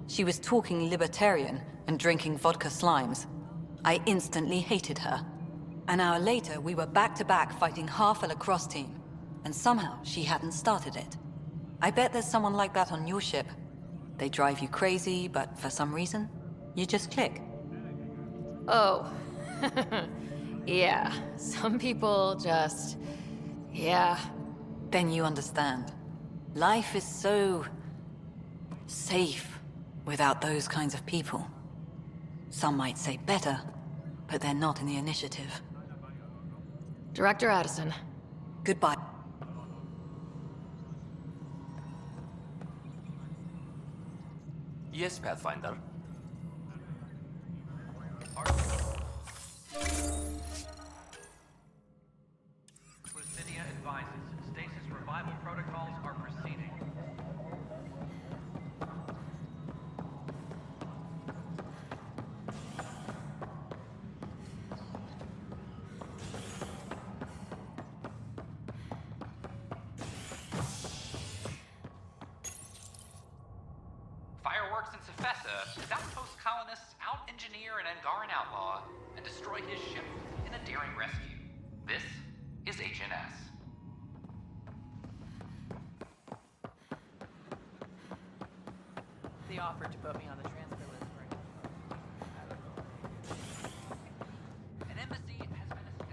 She was talking libertarian and drinking vodka slimes. I instantly hated her. An hour later, we were back-to-back fighting half a lacrosse team, and somehow she hadn't started it. I bet there's someone like that on your ship. They drive you crazy, but for some reason, you just click. Oh. Yeah, some people just... yeah. Then you understand. Life is so... safe without those kinds of people. Some might say better, but they're not in the initiative. Director Addison. Goodbye. Yes, Pathfinder. Lucidia advises stasis revival protocols are proceeding. Fireworks in Cephessa, his outpost colonists out-engineer an Angaran outlaw and destroy his ship in a daring rescue. This is HNS. They offered to put me on the transfer list for An embassy has been established.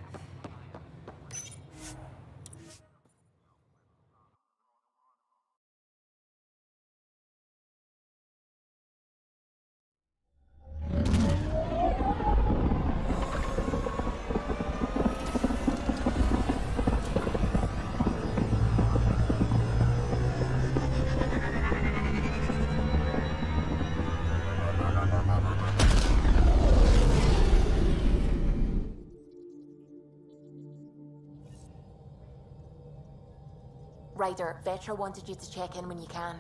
Ryder, Vetra wanted you to check in when you can.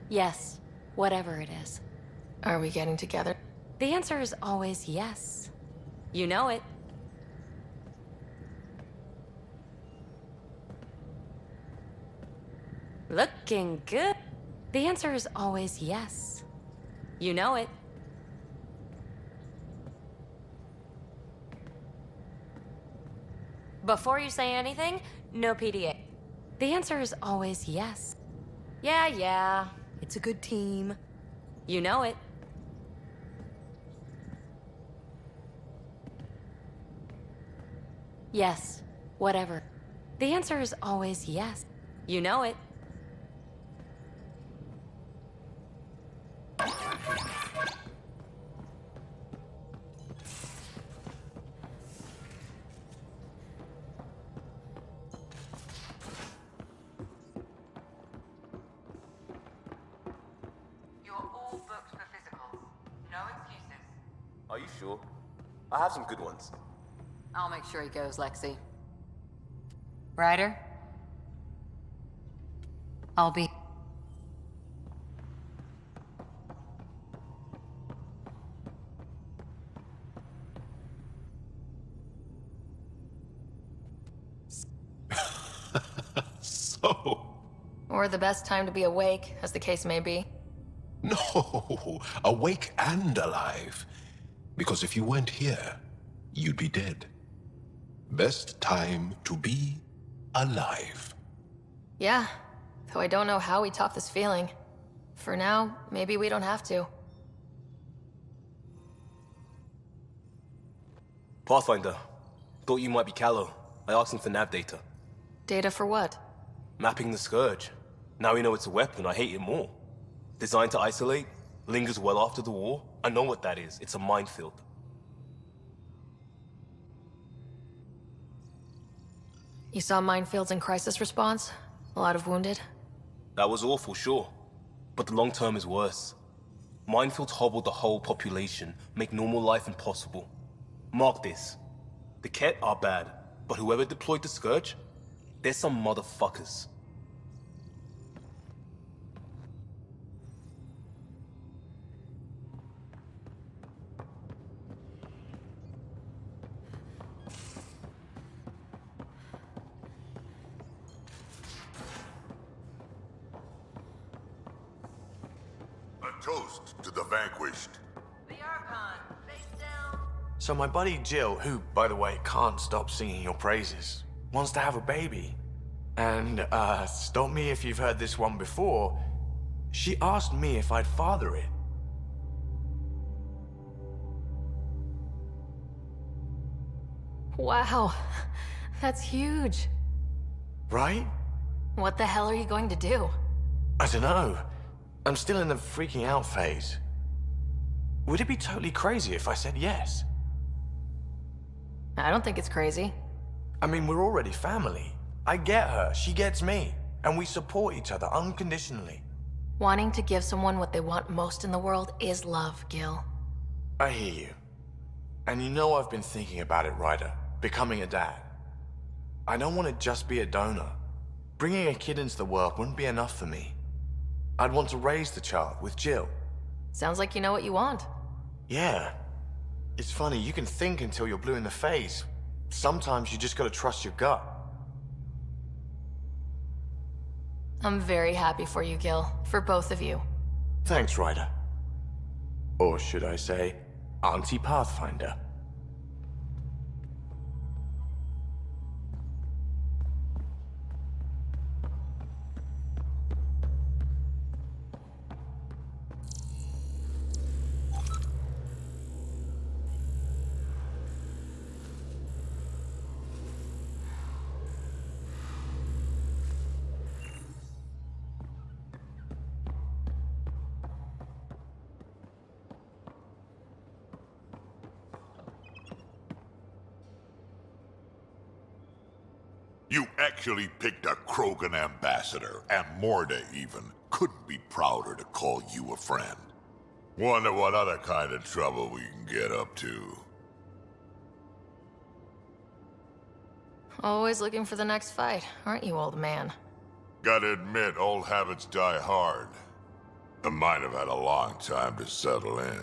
Yes, whatever it is. Are we getting together? The answer is always yes. You know it. Looking good. The answer is always yes. You know it. Before you say anything, no PDA. The answer is always yes. Yeah. It's a good team. You know it. Yes, whatever. The answer is always yes. You know it. You're all booked for physicals. No excuses. Are you sure? I have some good ones. I'll make sure he goes, Lexi. Ryder? I'll be... So... Or the best time to be awake, as the case may be. No, awake and alive. Because if you weren't here, you'd be dead. Best time to be alive. Yeah, though I don't know how we top this feeling. For now, maybe we don't have to. Pathfinder, thought you might be Callow. I asked him for nav data. Data for what? Mapping the Scourge. Now we know it's a weapon, I hate it more. Designed to isolate, lingers well after the war. I know what that is. It's a minefield. You saw minefields in crisis response? A lot of wounded? That was awful, sure. But the long term is worse. Minefields hobble the whole population, make normal life impossible. Mark this. The Ket are bad, but whoever deployed the Scourge, they're some motherfuckers. A toast to the vanquished. So my buddy Jill, who, by the way, can't stop singing your praises, wants to have a baby. And, stop me if you've heard this one before, she asked me if I'd father it. Wow, that's huge. Right? What the hell are you going to do? I don't know. I'm still in the freaking out phase. Would it be totally crazy if I said yes? I don't think it's crazy. I mean, we're already family. I get her, she gets me, and we support each other unconditionally. Wanting to give someone what they want most in the world is love, Gil. I hear you. And you know I've been thinking about it, Ryder. Becoming a dad. I don't want to just be a donor. Bringing a kid into the world wouldn't be enough for me. I'd want to raise the child with Jill. Sounds like you know what you want. Yeah. It's funny, you can think until you're blue in the face. Sometimes you just gotta trust your gut. I'm very happy for you, Gil. For both of you. Thanks, Ryder. Or should I say, Auntie Pathfinder. You actually picked a Krogan ambassador, and Morda even couldn't be prouder to call you a friend. Wonder what other kind of trouble we can get up to. Always looking for the next fight, aren't you, old man? Gotta admit, old habits die hard. And mine have had a long time to settle in.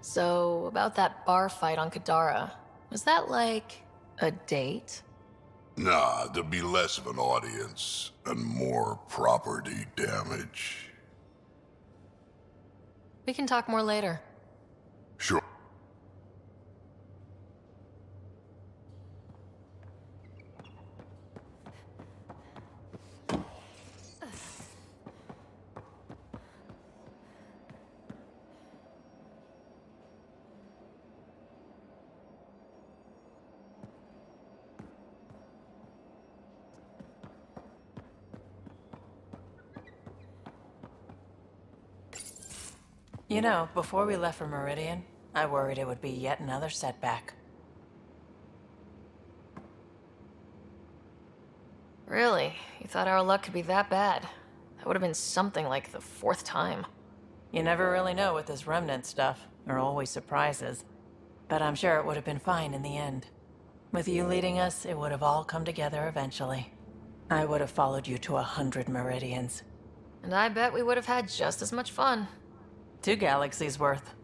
So, about that bar fight on Kadara, was that like a date? Nah, there'd be less of an audience and more property damage. We can talk more later. Sure. You know, before we left for Meridian, I worried it would be yet another setback. Really? You thought our luck could be that bad? That would have been something like the 4th time. You never really know with this remnant stuff. There are always surprises. But I'm sure it would have been fine in the end. With you leading us, it would have all come together eventually. I would have followed you to 100 meridians. And I bet we would have had just as much fun. 2 galaxies worth.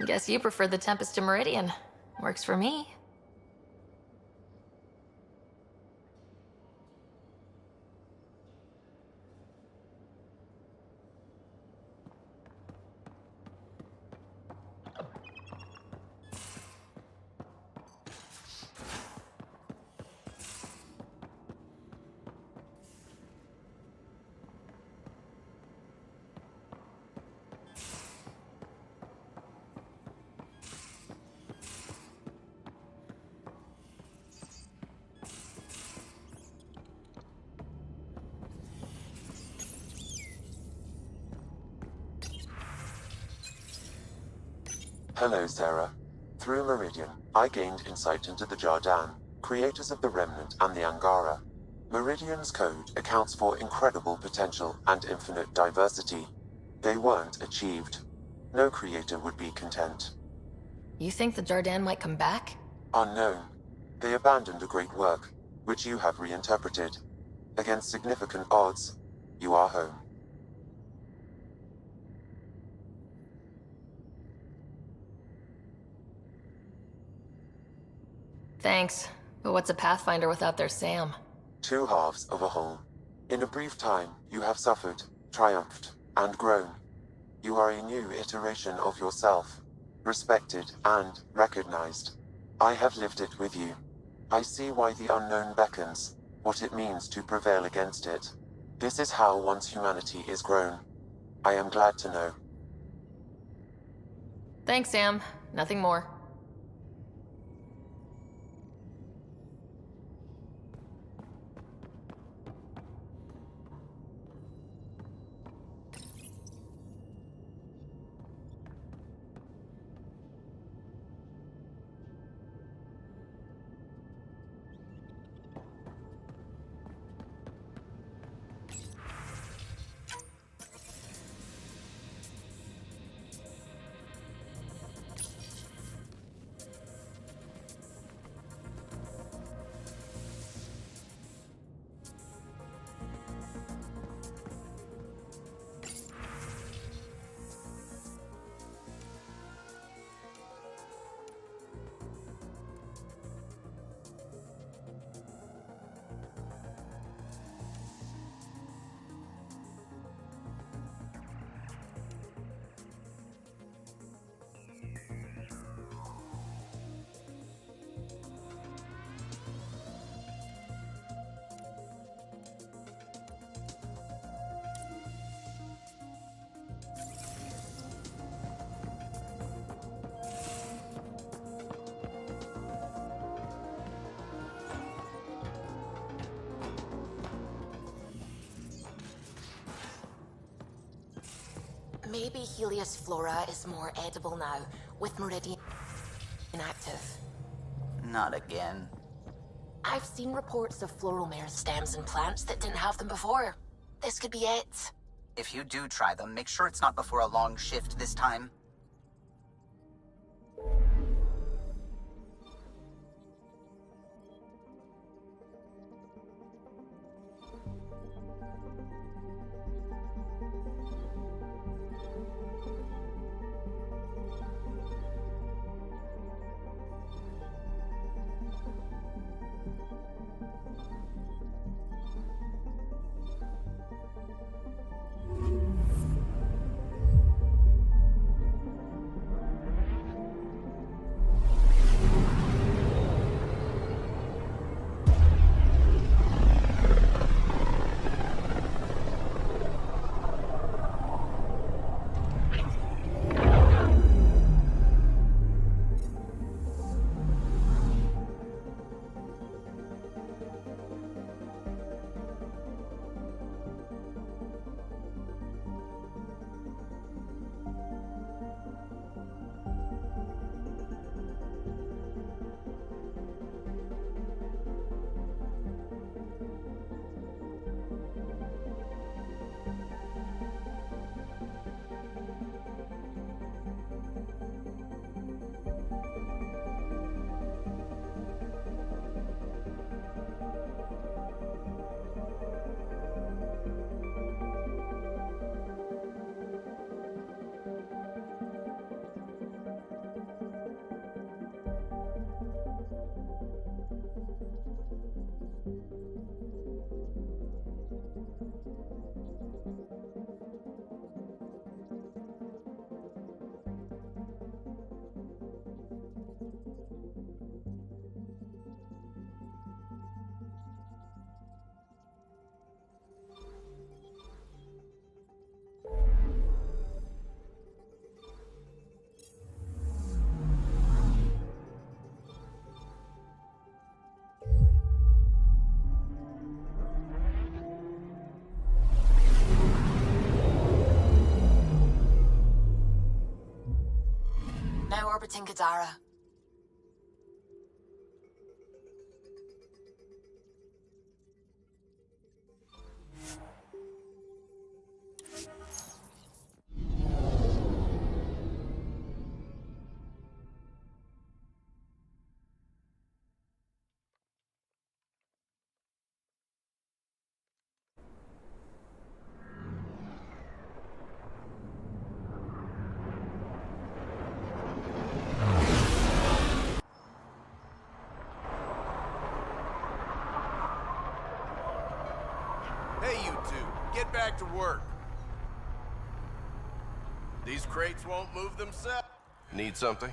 Guess you prefer the Tempest to Meridian. Works for me. Hello, Sarah. Through Meridian, I gained insight into the Jardan, creators of the Remnant and the Angara. Meridian's code accounts for incredible potential and infinite diversity. They weren't achieved. No creator would be content. You think the Jardan might come back? Unknown. They abandoned a great work, which you have reinterpreted. Against significant odds, you are home. Thanks. But what's a Pathfinder without their Sam? 2 halves of a whole. In a brief time, you have suffered, triumphed, and grown. You are a new iteration of yourself, respected and recognized. I have lived it with you. I see why the unknown beckons, what it means to prevail against it. This is how one's humanity is grown. I am glad to know. Thanks, Sam. Nothing more. Maybe Helios flora is more edible now, with Meridian inactive. Not again. I've seen reports of floral mare stems and plants that didn't have them before. This could be it. If you do try them, make sure it's not before a long shift this time. Dara. Hey, you two, get back to work. These crates won't move themselves. Need something?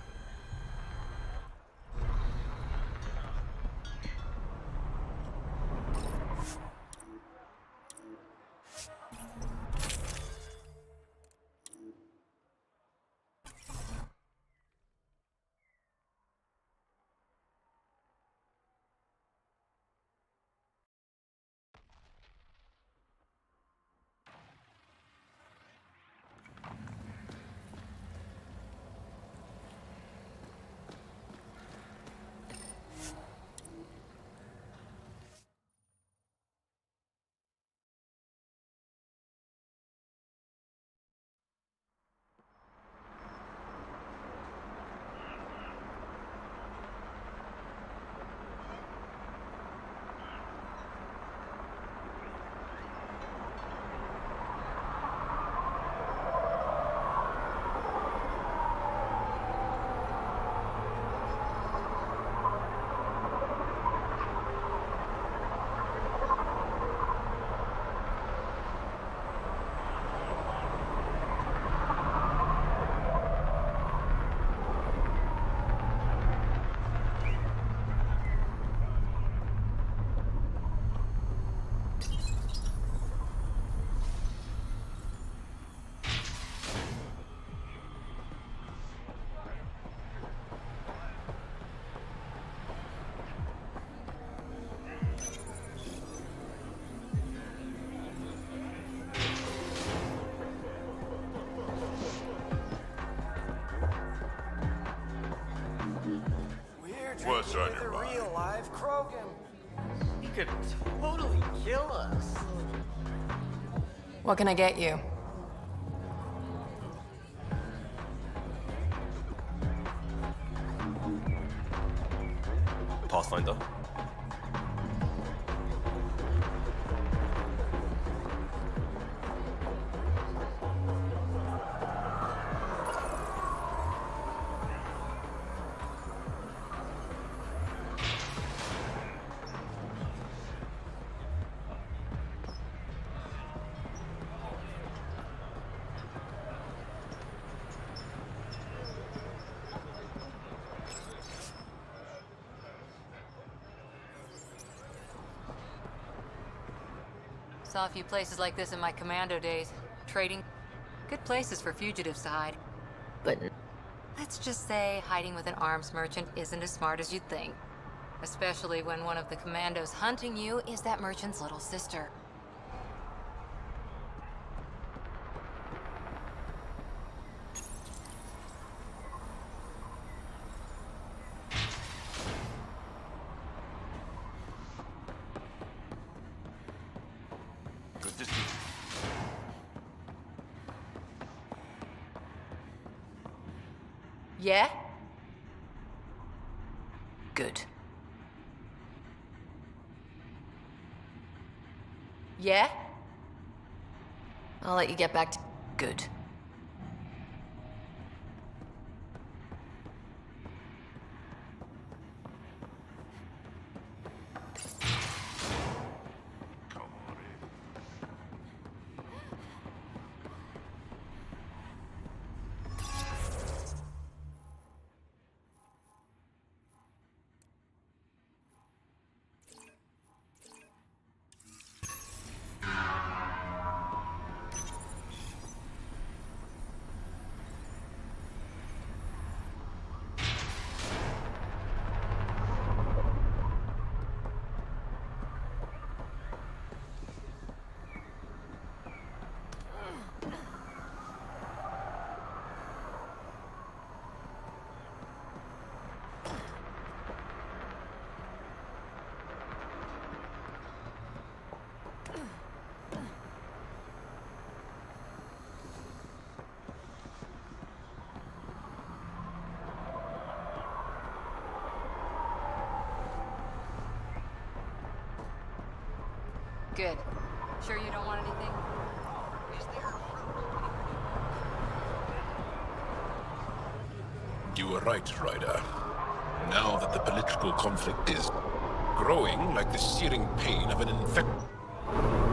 What's on your mind? Real live Krogan. He could totally kill us. What can I get you? Pathfinder. Saw a few places like this in my commando days. Trading. Good places for fugitives to hide. But let's just say hiding with an arms merchant isn't as smart as you'd think. Especially when one of the commandos hunting you is that merchant's little sister. Good to see. Yeah? Good. Yeah? I'll let you get back to... Good. Good. Sure you don't want anything? You were right, Ryder. Now that the political conflict is growing like the searing pain of an infection.